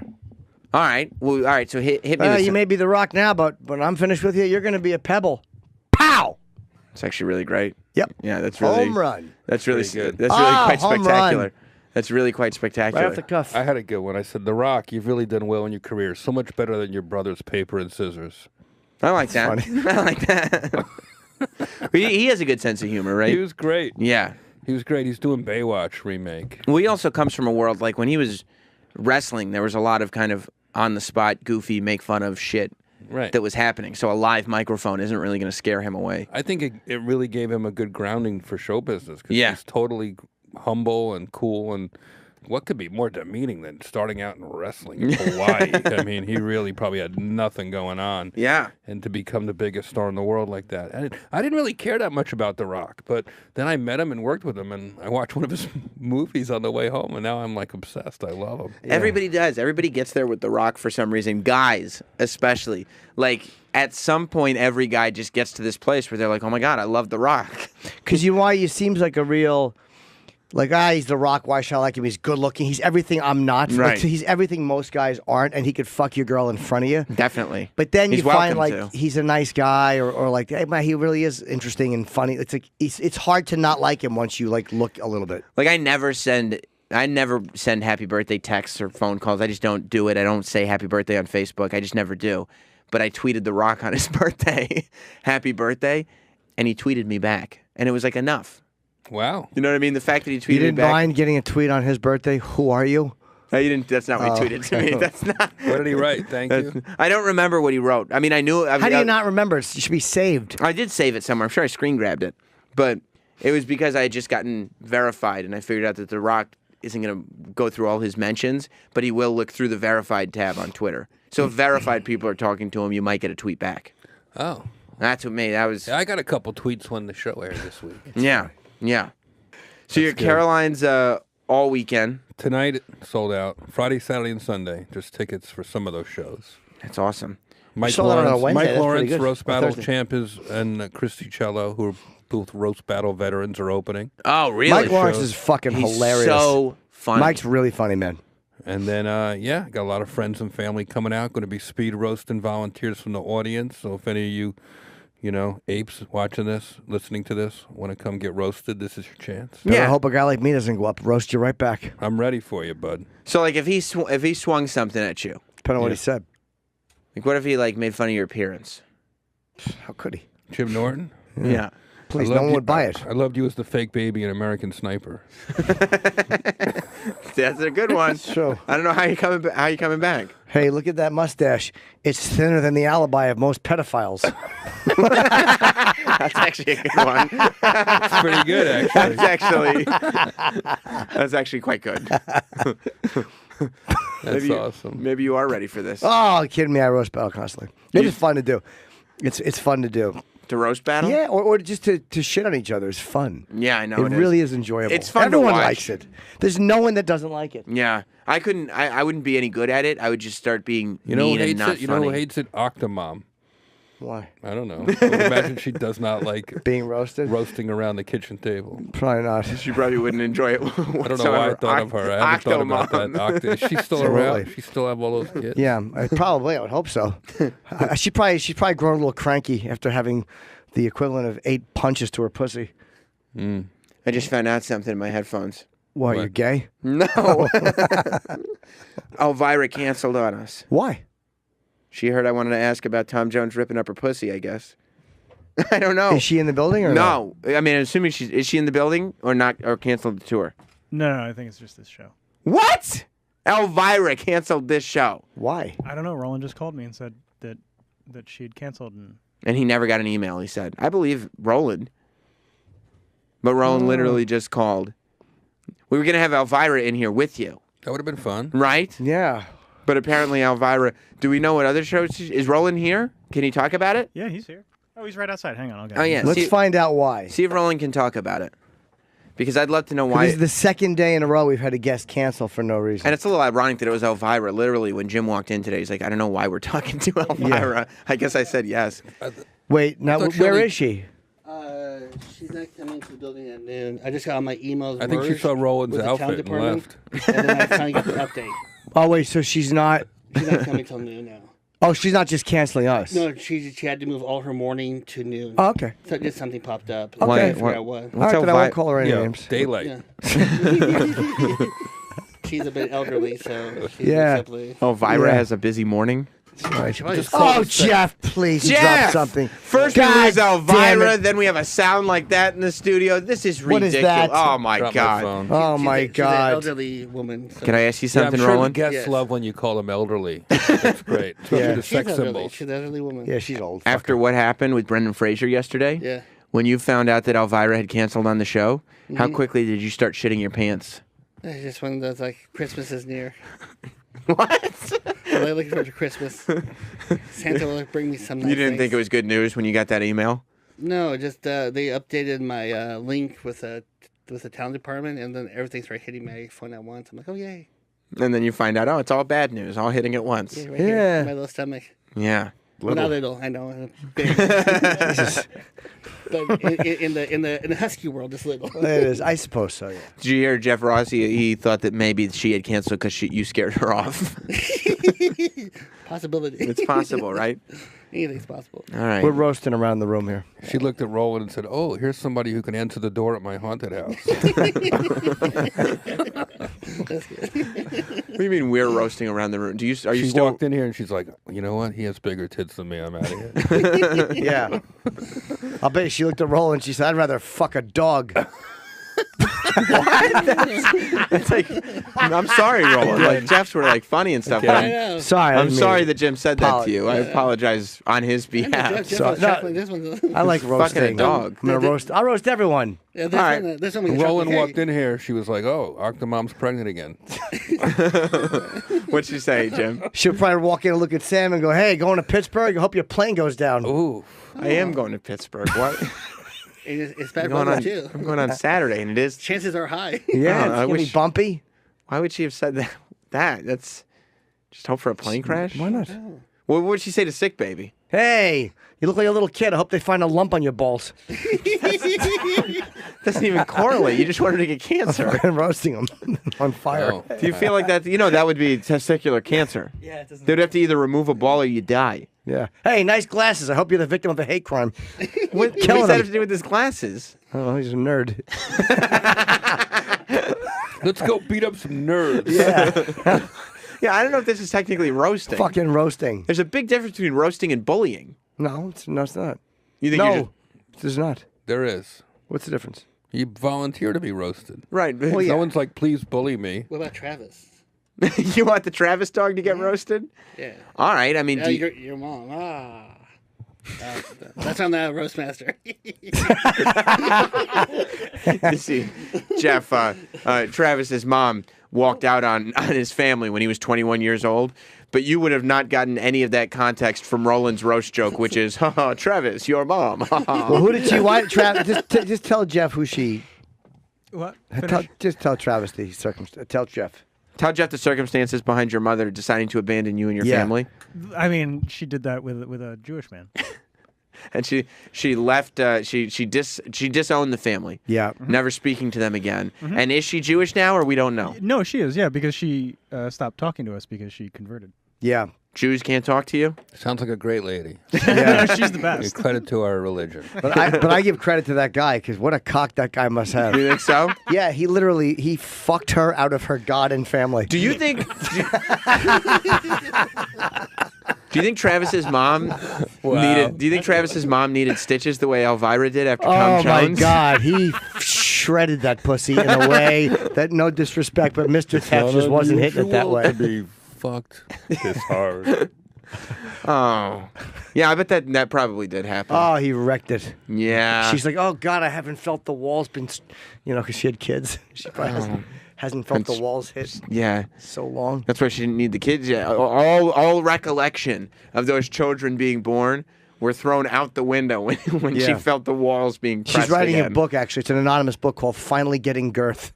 Speaker 1: All right. Well, all right. So hit me with
Speaker 3: You
Speaker 1: some-
Speaker 3: may be the Rock now, but when I'm finished with you, you're going to be a pebble. Pow!
Speaker 1: It's actually really great.
Speaker 3: Yep.
Speaker 1: Yeah, that's really...
Speaker 3: Home run.
Speaker 1: That's really
Speaker 2: Pretty good.
Speaker 1: That's really quite
Speaker 3: home
Speaker 1: spectacular.
Speaker 3: run.
Speaker 1: That's really quite
Speaker 3: Right
Speaker 1: spectacular.
Speaker 3: off the cuff.
Speaker 2: I had a good one. I said, "The Rock, you've really done well in your career. So much better than your brother's paper and scissors."
Speaker 1: I like that. I like that. he has a good sense of humor, right?
Speaker 2: He was great.
Speaker 1: Yeah.
Speaker 2: He was great. He's doing Baywatch remake.
Speaker 1: Well, he also comes from a world like when he was wrestling, there was a lot of kind of on the spot, goofy, make fun of shit
Speaker 2: Right.
Speaker 1: that was happening. So a live microphone isn't really going to scare him away.
Speaker 2: I think it really gave him a good grounding for show business. 'Cause
Speaker 1: Yeah.
Speaker 2: he's totally humble and cool, and what could be more demeaning than starting out in wrestling in Hawaii? I mean, he really probably had nothing going on.
Speaker 1: Yeah.
Speaker 2: And to become the biggest star in the world like that. I didn't really care that much about The Rock, but then I met him and worked with him, and I watched one of his movies on the way home, and now I'm like obsessed. I love him.
Speaker 1: Everybody does. Everybody gets there with The Rock for some reason. Guys, especially. Like, at some point, every guy just gets to this place where they're like, oh my God, I love The Rock.
Speaker 3: Because he seems like a real, like, he's the Rock. Why should I like him? He's good looking. He's everything I'm not.
Speaker 1: Right.
Speaker 3: Like, he's everything most guys aren't, and he could fuck your girl in front of you.
Speaker 1: Definitely.
Speaker 3: But then
Speaker 1: He's
Speaker 3: you find
Speaker 1: welcome
Speaker 3: like
Speaker 1: to.
Speaker 3: he's a nice guy, or like, hey, man, he really is interesting and funny. It's like it's hard to not like him once you like look a little bit.
Speaker 1: Like, I never send happy birthday texts or phone calls. I just don't do it. I don't say happy birthday on Facebook. I just never do. But I tweeted The Rock on his birthday, happy birthday, and he tweeted me back. And it was like enough.
Speaker 2: Wow.
Speaker 1: You know what I mean? The fact that he tweeted
Speaker 3: You
Speaker 1: me
Speaker 3: didn't
Speaker 1: back.
Speaker 3: mind getting a tweet on his birthday? Who are you?
Speaker 1: No, you didn't. That's not what he tweeted to me. That's not.
Speaker 2: What did he write? Thank you.
Speaker 1: I don't remember what he wrote. I mean, I knew.
Speaker 3: How do you not remember? It should be saved.
Speaker 1: I did save it somewhere. I'm sure I screen grabbed it, but it was because I had just gotten verified, and I figured out that The Rock isn't going to go through all his mentions, but he will look through the verified tab on Twitter. So if verified people are talking to him, you might get a tweet back.
Speaker 2: Oh.
Speaker 1: That's what made. That was.
Speaker 2: Yeah, I got a couple tweets when the show aired this week.
Speaker 1: Yeah. So your
Speaker 2: good.
Speaker 1: Caroline's all weekend.
Speaker 2: Tonight, sold out. Friday, Saturday, and Sunday. Just tickets for some of those shows.
Speaker 1: That's awesome.
Speaker 2: Mike
Speaker 3: sold out on a
Speaker 2: Lawrence,
Speaker 3: Wednesday.
Speaker 2: Mike
Speaker 3: That's pretty
Speaker 2: Lawrence,
Speaker 3: good.
Speaker 2: Roast
Speaker 3: Or
Speaker 2: Battle
Speaker 3: Thursday.
Speaker 2: champ is, and Christy Cello, who are both Roast Battle veterans, are opening.
Speaker 1: Oh, really?
Speaker 3: Mike Lawrence
Speaker 2: shows.
Speaker 3: is fucking
Speaker 1: He's
Speaker 3: hilarious.
Speaker 1: so funny.
Speaker 3: Mike's really funny, man.
Speaker 2: And then, got a lot of friends and family coming out. Going to be speed roasting volunteers from the audience. So if any of you, apes watching this, listening to this, want to come get roasted, this is your chance.
Speaker 3: Better
Speaker 1: Yeah.
Speaker 3: hope a guy like me doesn't go up, roast you right back.
Speaker 2: I'm ready for you, bud.
Speaker 1: So like if he swung something at you,
Speaker 3: Depending on what he said.
Speaker 1: like what if he like made fun of your appearance?
Speaker 3: How could he?
Speaker 2: Jim Norton?
Speaker 1: Yeah.
Speaker 3: Please,
Speaker 2: I
Speaker 3: no
Speaker 2: loved
Speaker 3: one
Speaker 2: you-
Speaker 3: would buy it.
Speaker 2: I loved you as the fake baby in American Sniper.
Speaker 1: That's a good one.
Speaker 3: True.
Speaker 1: I don't know how you coming back.
Speaker 3: Hey, look at that mustache. It's thinner than the alibi of most pedophiles.
Speaker 1: That's actually a good one.
Speaker 2: It's pretty good, actually.
Speaker 1: That's actually quite good.
Speaker 2: That's awesome.
Speaker 1: Maybe you are ready for this.
Speaker 3: Oh, kidding me? I roast battle constantly. It's just fun to do. It's fun to do.
Speaker 1: To roast battle?
Speaker 3: Yeah, or just to shit on each other is fun.
Speaker 1: Yeah, I know
Speaker 3: It really is enjoyable.
Speaker 1: It's fun to
Speaker 3: Everyone
Speaker 1: watch.
Speaker 3: likes it. There's no one that doesn't like it.
Speaker 1: Yeah. I couldn't. I wouldn't be any good at it. I would just start being
Speaker 2: You know who
Speaker 1: mean and
Speaker 2: hates
Speaker 1: not
Speaker 2: it? You know
Speaker 1: funny.
Speaker 2: who hates it? Octomom.
Speaker 3: Why?
Speaker 2: I don't know. I would imagine she does not like
Speaker 3: Being roasted?
Speaker 2: roasting around the kitchen table.
Speaker 3: Probably not.
Speaker 1: She probably wouldn't enjoy it.
Speaker 2: I don't know why I thought of her. I haven't thought about that. Is she still around? She still have all those kids?
Speaker 3: Yeah, probably. I would hope so. She's probably grown a little cranky after having the equivalent of 8 punches to her pussy.
Speaker 1: I just found out something in my headphones.
Speaker 3: What? You're gay?
Speaker 1: No. Elvira canceled on us.
Speaker 3: Why?
Speaker 1: She heard I wanted to ask about Tom Jones ripping up her pussy, I guess. I don't know.
Speaker 3: Is she in the building or
Speaker 1: no? I mean, assuming is she in the building or not, or canceled the tour?
Speaker 5: No, I think it's just this show.
Speaker 1: What? Elvira canceled this show.
Speaker 3: Why?
Speaker 5: I don't know. Roland just called me and said that she had canceled.
Speaker 1: And he never got an email, he said. I believe Roland. But Roland literally just called. We were going to have Elvira in here with you.
Speaker 2: That would have been fun.
Speaker 1: Right?
Speaker 3: Yeah.
Speaker 1: But apparently Elvira, do we know what other shows? Is Roland here? Can he talk about it?
Speaker 5: Yeah, he's here. Oh, he's right outside. Hang on, I'll get
Speaker 1: Oh,
Speaker 5: him.
Speaker 1: yeah.
Speaker 3: Let's find out why.
Speaker 1: See if Roland can talk about it. Because I'd love to know why.
Speaker 3: This is the second day in a row we've had a guest cancel for no reason.
Speaker 1: And it's a little ironic that it was Elvira. Literally, when Jim walked in today, he's like, I don't know why we're talking to Elvira. I guess I said yes.
Speaker 3: Wait, now where is she?
Speaker 6: She's not coming to the building at noon. I just got all my emails.
Speaker 2: I think she
Speaker 6: merged
Speaker 2: saw Roland's
Speaker 6: with the town
Speaker 2: outfit and
Speaker 6: department,
Speaker 2: left.
Speaker 6: And then I finally got the update.
Speaker 3: Oh, wait, so she's not...
Speaker 6: She's not coming till noon now.
Speaker 3: Oh, she's not just canceling us.
Speaker 6: No, she had to move all her morning to noon.
Speaker 3: Oh, okay.
Speaker 6: So just something popped up.
Speaker 3: Okay.
Speaker 6: I figure out what.
Speaker 3: All right, then I won't call her any
Speaker 2: Yeah,
Speaker 3: names.
Speaker 2: daylight.
Speaker 6: Yeah. She's a bit elderly, so she's
Speaker 3: Yeah.
Speaker 6: simply.
Speaker 1: Elvira
Speaker 3: Yeah.
Speaker 1: has a busy morning.
Speaker 3: Right.
Speaker 6: Just
Speaker 3: Oh, Jeff, please drop
Speaker 1: Jeff!
Speaker 3: something.
Speaker 1: First we
Speaker 3: God
Speaker 1: lose
Speaker 3: damn
Speaker 1: Elvira,
Speaker 3: it.
Speaker 1: then we have a sound like that in the studio. This is
Speaker 3: What
Speaker 1: ridiculous.
Speaker 3: is that?
Speaker 1: Oh, my
Speaker 2: Drop
Speaker 1: God.
Speaker 2: phone.
Speaker 3: Oh, my
Speaker 6: She's an
Speaker 3: God.
Speaker 6: elderly woman. So.
Speaker 1: Can I ask you
Speaker 2: Yeah, I'm
Speaker 1: something,
Speaker 2: sure the
Speaker 1: Roland?
Speaker 2: guests
Speaker 6: Yes.
Speaker 2: love when you call them elderly. That's great. Especially
Speaker 3: Yeah.
Speaker 2: the
Speaker 6: She's
Speaker 2: sex
Speaker 6: elderly.
Speaker 2: symbols.
Speaker 6: She's an elderly woman.
Speaker 3: Yeah, she's old.
Speaker 1: After what happened with Brendan Fraser yesterday,
Speaker 6: Yeah.
Speaker 1: when you found out that Elvira had canceled on the show, how quickly did you start shitting your pants?
Speaker 6: It's just one of those, like, Christmas is near.
Speaker 1: What?
Speaker 6: I'm really looking forward to Christmas. Santa will bring me some nice
Speaker 1: You didn't
Speaker 6: things.
Speaker 1: think it was good news when you got that email?
Speaker 6: No, just they updated my link with the town department, and then everything started hitting my phone at once. I'm like, oh, yay.
Speaker 1: And then you find out, oh, it's all bad news, all hitting at once.
Speaker 6: Yeah, right
Speaker 3: Yeah.
Speaker 6: here, my little stomach.
Speaker 1: Yeah.
Speaker 6: Well, not little, I know. Big. But in the husky world, it's little.
Speaker 3: It is. I suppose so, yeah.
Speaker 1: Did you hear Jeff Ross? He thought that maybe she had canceled because you scared her off.
Speaker 6: Possibility.
Speaker 1: It's possible, right?
Speaker 6: Anything's possible.
Speaker 1: All right.
Speaker 3: We're roasting around the room here.
Speaker 2: She looked at Roland and said, "Oh, here's somebody who can answer the door at my haunted house."
Speaker 1: What do you mean we're roasting around the room? Are you
Speaker 2: She
Speaker 1: still?
Speaker 2: walked in here and she's like, "You know what? He has bigger tits than me. I'm out of here."
Speaker 3: Yeah. I'll bet she looked at Roland and she said, I'd rather fuck a dog.
Speaker 1: It's like, I'm sorry, Roland. Like Jeff's were like funny and stuff.
Speaker 2: Okay.
Speaker 1: But
Speaker 6: I know.
Speaker 3: Sorry. I
Speaker 1: I'm
Speaker 3: didn't mean
Speaker 1: sorry
Speaker 3: it.
Speaker 1: that Jim said that to you. I apologize on his behalf.
Speaker 6: Jeff
Speaker 3: So-
Speaker 6: was
Speaker 3: no.
Speaker 6: chuckling. This one's.
Speaker 3: I like
Speaker 1: Fucking a
Speaker 3: roasting.
Speaker 1: dog.
Speaker 3: I'm gonna roast. I'll roast everyone.
Speaker 6: Yeah, this
Speaker 1: All right.
Speaker 6: one, this one was
Speaker 2: Roland
Speaker 6: chuckling.
Speaker 2: walked in here. She was like, "Oh, Octomom's pregnant again."
Speaker 1: What'd you say, Jim?
Speaker 3: She'll probably walk in and look at Sam and go, "Hey, going to Pittsburgh? I hope your plane goes down."
Speaker 2: Ooh,
Speaker 1: I am going to Pittsburgh. What?
Speaker 6: It's bad
Speaker 1: I'm going
Speaker 6: weather
Speaker 1: on,
Speaker 6: too.
Speaker 1: I'm going on Saturday, and it is.
Speaker 6: Chances are high.
Speaker 3: Yeah,
Speaker 1: Oh,
Speaker 3: it's
Speaker 1: I
Speaker 3: gonna be
Speaker 1: wish-
Speaker 3: bumpy.
Speaker 1: Why would she have said that? That's just hope for a plane crash.
Speaker 3: Why not?
Speaker 1: What would she say to sick baby?
Speaker 3: Hey, you look like a little kid. I hope they find a lump on your balls.
Speaker 1: Doesn't even correlate. You just want her to get cancer.
Speaker 3: I'm roasting them on fire.
Speaker 2: oh.
Speaker 1: Do you feel like that? You know, that would be testicular cancer.
Speaker 6: Yeah, it doesn't.
Speaker 1: They'd have to either remove a ball or you die.
Speaker 3: Yeah. Hey, nice glasses. I hope you're the victim of a hate crime.
Speaker 1: What does
Speaker 3: Killing
Speaker 1: that
Speaker 3: him.
Speaker 1: have to do with his glasses?
Speaker 3: Oh, he's a nerd.
Speaker 2: Let's go beat up some nerds.
Speaker 3: Yeah.
Speaker 1: Yeah, I don't know if this is technically roasting.
Speaker 3: Fucking roasting.
Speaker 1: There's a big difference between roasting and bullying.
Speaker 3: No, it's not.
Speaker 1: You think you're just,
Speaker 3: No, there's not.
Speaker 2: There is.
Speaker 3: What's the difference?
Speaker 2: You volunteer to be roasted.
Speaker 1: right?
Speaker 3: Well, yeah.
Speaker 2: No one's like, "Please bully me."
Speaker 6: What about Travis?
Speaker 1: You want the Travis dog to get roasted?
Speaker 6: Yeah.
Speaker 1: All right. I mean, do you-
Speaker 6: Your mom. That's on the roast master.
Speaker 1: you see, Jeff, Travis's mom walked out on his family when he was 21 years old but you would have not gotten any of that context from Roland's roast joke, which is, haha, Travis, your mom.
Speaker 3: Well, who did she want? Just tell Jeff who she.
Speaker 5: What?
Speaker 3: Just tell Travis the circumstance. Tell Jeff.
Speaker 1: Tell Jeff the circumstances behind your mother deciding to abandon you and your
Speaker 3: Yeah.
Speaker 1: family.
Speaker 5: I mean, she did that with a Jewish man.
Speaker 1: And she left. She disowned the family.
Speaker 3: Yeah.
Speaker 1: Never speaking to them again. And is she Jewish now, or we don't know?
Speaker 5: No, she is. Yeah, because she stopped talking to us because she converted.
Speaker 3: Yeah.
Speaker 1: Jews can't talk to you.
Speaker 2: Sounds like a great lady.
Speaker 3: Yeah.
Speaker 5: She's the
Speaker 2: Give
Speaker 5: best.
Speaker 2: credit to our religion.
Speaker 3: But I give credit to that guy because what a cock that guy must have.
Speaker 1: You think so?
Speaker 3: Yeah, he fucked her out of her God and family.
Speaker 1: Do you think? Do you think Travis's mom needed? Do you think Travis's mom needed stitches the way Elvira did after Tom
Speaker 3: Oh my
Speaker 1: Jones?
Speaker 3: God, he shredded that pussy in a way that, no disrespect, but Mr. Teff just wasn't hitting it that way.
Speaker 2: To be fucked this hard.
Speaker 1: Oh, yeah. I bet that probably did happen.
Speaker 3: Oh, he wrecked it.
Speaker 1: Yeah.
Speaker 3: She's like, oh God, I haven't felt the walls because she had kids. She probably hasn't felt the walls hit
Speaker 1: yeah.
Speaker 3: so long.
Speaker 1: That's why she didn't need the kids yet. All recollection of those children being born were thrown out the window when she
Speaker 3: Yeah.
Speaker 1: felt the walls being pressed
Speaker 3: She's writing
Speaker 1: again.
Speaker 3: a book, actually. It's an anonymous book called Finally Getting Girth.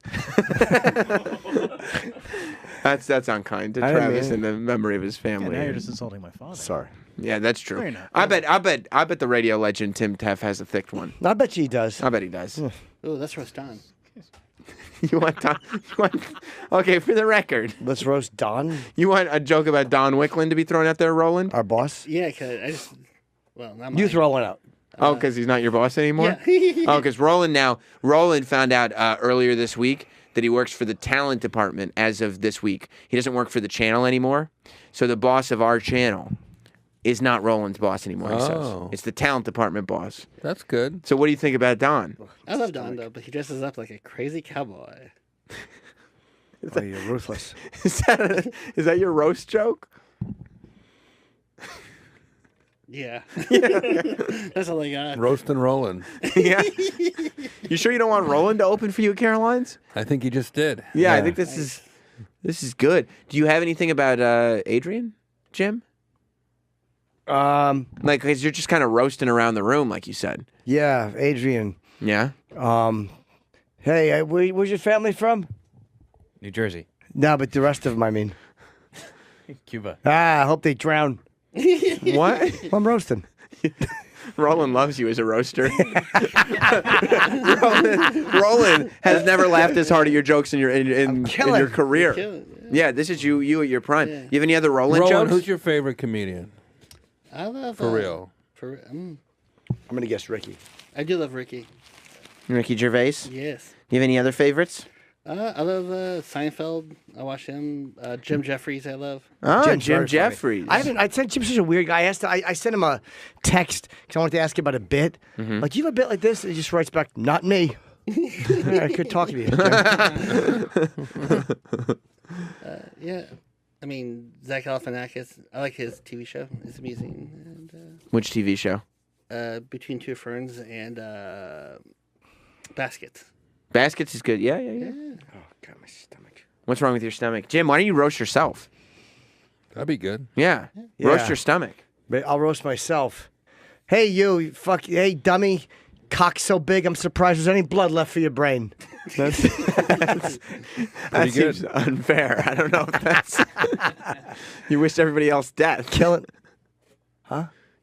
Speaker 1: That's unkind to
Speaker 3: I didn't
Speaker 1: Travis
Speaker 3: mean
Speaker 1: in the memory of his
Speaker 5: Yeah,
Speaker 1: family.
Speaker 5: now you're just insulting my father.
Speaker 3: Sorry.
Speaker 1: Yeah, that's true.
Speaker 5: No, you're not.
Speaker 1: I bet the radio legend Tim Teff has a thick one.
Speaker 3: I bet she does.
Speaker 1: I bet he does.
Speaker 6: Oh, that's roast on.
Speaker 1: You want Don? Okay, for the record,
Speaker 3: Let's roast Don,
Speaker 1: you want a joke about Don Wicklund to be thrown out there, Roland?
Speaker 3: our boss.
Speaker 6: Yeah, cause I just, well, not
Speaker 3: You
Speaker 6: mine.
Speaker 3: throw one out.
Speaker 1: Oh, because he's not your boss anymore?
Speaker 6: Yeah.
Speaker 1: Oh, because Roland found out earlier this week that he works for the talent department as of this week. He doesn't work for the channel anymore. So the boss of our channel is not Roland's boss anymore, he
Speaker 2: Oh.
Speaker 1: says. It's the talent department boss.
Speaker 2: That's good.
Speaker 1: So what do you think about Don?
Speaker 6: I love Don though, but he dresses up like a crazy cowboy.
Speaker 3: Oh, you're ruthless.
Speaker 1: Is that your roast joke?
Speaker 6: Yeah. That's all I got.
Speaker 2: Roast and rolling.
Speaker 1: Yeah. You sure you don't want Roland to open for you at Caroline's?
Speaker 2: I think he just did.
Speaker 1: Yeah, I think this is good. Do you have anything about Adrian, Jim? Like, 'cause you're just kind of roasting around the room, like you said.
Speaker 3: Yeah, Adrian.
Speaker 1: Yeah.
Speaker 3: Hey, where's your family from?
Speaker 7: New Jersey.
Speaker 3: No, but the rest of them, I mean.
Speaker 7: Cuba.
Speaker 3: I hope they drown.
Speaker 1: What?
Speaker 3: I'm roasting.
Speaker 1: Roland loves you as a roaster. Roland has never laughed as hard at your jokes in your
Speaker 3: killing.
Speaker 1: career.
Speaker 6: Killing,
Speaker 1: Yeah, this is you at your prime.
Speaker 6: Yeah.
Speaker 1: You have any other Roland
Speaker 2: Roland,
Speaker 1: jokes?
Speaker 2: who's your favorite comedian?
Speaker 6: I love
Speaker 2: For real.
Speaker 3: I'm going to guess Ricky.
Speaker 6: I do love Ricky.
Speaker 1: Ricky Gervais.
Speaker 6: Yes.
Speaker 1: You have any other favorites?
Speaker 6: I love Seinfeld. I watch him. Jim Jeffries. I love.
Speaker 1: Oh,
Speaker 3: Jim's
Speaker 1: Jim
Speaker 3: very funny.
Speaker 1: Jeffries.
Speaker 3: I sent Jim's such a weird guy. I sent him a text because I wanted to ask him about a bit. Like, you have a bit like this? And he just writes back, not me. I could talk to you. Jim.
Speaker 6: Yeah. I mean, Zach Galifianakis. I like his TV show. It's amusing. And
Speaker 1: Which TV show?
Speaker 6: Between Two Ferns and Baskets.
Speaker 1: Baskets is good. Yeah.
Speaker 3: Oh, God, my stomach.
Speaker 1: What's wrong with your stomach? Jim, why don't you roast yourself?
Speaker 2: That'd be good.
Speaker 1: Yeah.
Speaker 3: Yeah.
Speaker 1: Roast your stomach.
Speaker 3: But I'll roast myself. Hey, you fuck. Hey, dummy. Cock so big, I'm surprised there's any blood left for your brain.
Speaker 1: That
Speaker 2: Pretty good.
Speaker 1: seems unfair. I don't know if that's. You wished everybody else death.
Speaker 3: Killing.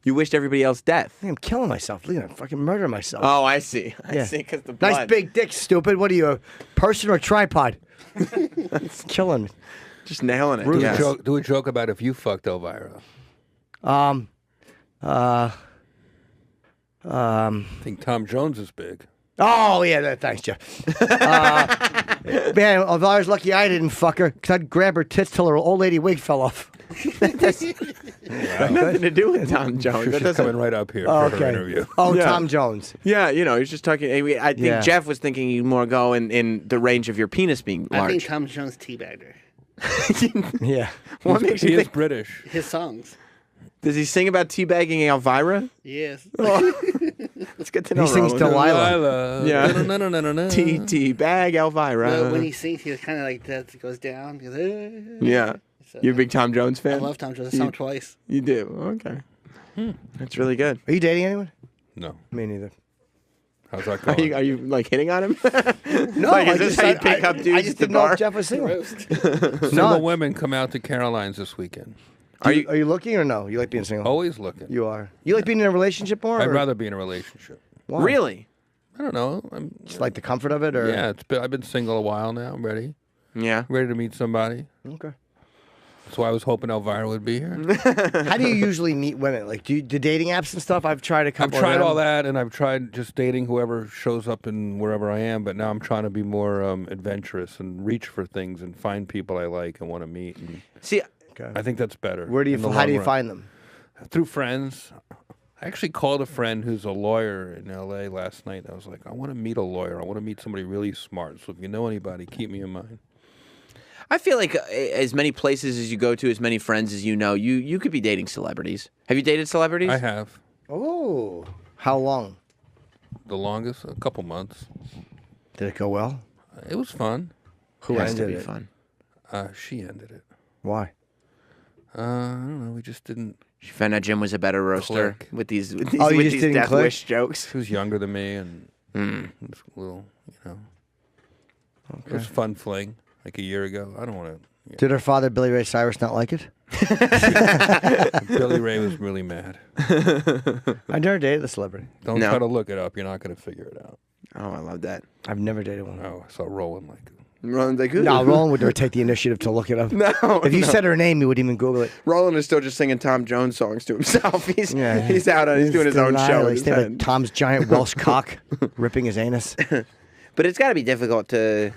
Speaker 1: You wished everybody else death.
Speaker 3: I'm killing myself. Look at I'm fucking murdering myself.
Speaker 1: Oh, I see. I
Speaker 3: Yeah.
Speaker 1: see. Because the blood.
Speaker 3: Nice big dick, stupid. What are you, a person or a tripod? It's killing me.
Speaker 1: Just nailing it.
Speaker 2: Do,
Speaker 1: Yes.
Speaker 2: do a joke about if you fucked Elvira.
Speaker 3: I
Speaker 2: think Tom Jones is big.
Speaker 3: Oh, yeah, thanks, Jeff. Man, Elvira's lucky I didn't fuck her, because I'd grab her tits till her old lady wig fell off.
Speaker 1: Nothing to do with Tom Jones. That
Speaker 2: She's
Speaker 1: doesn't-
Speaker 2: coming right up here
Speaker 3: Oh,
Speaker 2: for her
Speaker 3: okay.
Speaker 2: interview.
Speaker 3: Oh,
Speaker 1: Yeah.
Speaker 3: Tom Jones.
Speaker 1: Yeah, he's just talking. I think
Speaker 3: Yeah.
Speaker 1: Jeff was thinking you more go in the range of your penis being
Speaker 6: I think
Speaker 1: large.
Speaker 6: Tom Jones teabagged her.
Speaker 3: Yeah.
Speaker 1: What makes
Speaker 2: He
Speaker 1: you
Speaker 2: is
Speaker 1: think?
Speaker 2: British.
Speaker 6: His songs.
Speaker 1: Does he sing about teabagging Elvira?
Speaker 6: Yes.
Speaker 1: Let's get to know.
Speaker 3: He sings
Speaker 1: Roland.
Speaker 3: Delilah.
Speaker 1: Yeah.
Speaker 2: No.
Speaker 1: T bag Elvira.
Speaker 6: When he sings, he kind of like that goes down. He goes,
Speaker 1: Yeah.
Speaker 6: So,
Speaker 1: You a big Tom Jones
Speaker 6: I
Speaker 1: fan?
Speaker 6: love Tom Jones. I saw him twice.
Speaker 1: You do? Okay. That's really good.
Speaker 3: Are you dating anyone?
Speaker 2: No.
Speaker 3: Me neither.
Speaker 2: How's that
Speaker 1: Are
Speaker 2: going?
Speaker 1: you like hitting on him?
Speaker 3: No,
Speaker 1: Like, is
Speaker 3: I
Speaker 1: this
Speaker 3: just,
Speaker 1: how you pick up dudes
Speaker 3: I
Speaker 1: at
Speaker 3: just
Speaker 1: the
Speaker 3: didn't know
Speaker 1: bar?
Speaker 3: if Jeff was single.
Speaker 2: Single
Speaker 3: No.
Speaker 2: women come out to Caroline's this weekend.
Speaker 3: Are you looking or no? You like being single?
Speaker 2: Always looking.
Speaker 3: You are. You like being in a relationship more?
Speaker 2: I'd
Speaker 3: or-
Speaker 2: rather be in a relationship.
Speaker 3: Why?
Speaker 1: Really?
Speaker 2: I don't know. I'm
Speaker 3: Just like the comfort of it, or
Speaker 2: yeah. I've been single a while now. I'm ready.
Speaker 1: Yeah.
Speaker 2: Ready to meet somebody.
Speaker 3: Okay.
Speaker 2: That's why I was hoping Elvira would be here.
Speaker 3: How do you usually meet women? Like, do the dating apps and stuff? I've tried a
Speaker 2: I've
Speaker 3: couple.
Speaker 2: tried
Speaker 3: of them.
Speaker 2: all that, and I've tried just dating whoever shows up in wherever I am. But now I'm trying to be more adventurous and reach for things and find people I like and want to meet. And
Speaker 1: See,
Speaker 3: Okay.
Speaker 2: I think that's better.
Speaker 3: Where do you?
Speaker 2: in the
Speaker 3: How do
Speaker 2: long
Speaker 3: you
Speaker 2: run.
Speaker 3: find them?
Speaker 2: Through friends. I actually called a friend who's a lawyer in L.A. last night. I was like, I want to meet a lawyer. I want to meet somebody really smart. So if you know anybody, keep me in mind.
Speaker 1: I feel like as many places as you go to, as many friends as you know, you could be dating celebrities. Have you dated celebrities?
Speaker 2: I have.
Speaker 3: Oh, how long
Speaker 2: The longest, a couple months.
Speaker 3: did it go well?
Speaker 2: It was fun.
Speaker 3: Who
Speaker 1: Has to
Speaker 3: ended
Speaker 1: be
Speaker 3: it?
Speaker 1: fun.
Speaker 2: She ended it.
Speaker 3: Why?
Speaker 2: I don't know. We just didn't.
Speaker 1: She found out Jim was a better roaster
Speaker 2: Click.
Speaker 1: with these
Speaker 3: Oh, you
Speaker 1: with
Speaker 3: just
Speaker 1: these
Speaker 3: didn't
Speaker 1: death
Speaker 3: click?
Speaker 1: wish jokes.
Speaker 2: She was younger than me, and it was a little, It was a fun fling like a year ago. I don't want to.
Speaker 3: Did her father, Billy Ray Cyrus, not like it?
Speaker 2: Billy Ray was really mad.
Speaker 3: I never dated a celebrity.
Speaker 2: Don't
Speaker 1: No.
Speaker 2: try to look it up. You're not going to figure it out.
Speaker 1: Oh, I love that.
Speaker 3: I've never dated one.
Speaker 2: Oh, I saw Roland like it.
Speaker 1: Roland's like, "Ooh."
Speaker 3: No, Roland would never take the initiative to look it up.
Speaker 1: No,
Speaker 3: If you
Speaker 1: no.
Speaker 3: said her name, he wouldn't even Google it.
Speaker 1: Roland is still just singing Tom Jones songs to himself. He's
Speaker 3: Yeah,
Speaker 1: he's out on he's doing his own show. in
Speaker 3: Like,
Speaker 1: his
Speaker 3: stand like
Speaker 1: head.
Speaker 3: Tom's giant Welsh cock ripping his anus.
Speaker 1: But it's got to be difficult to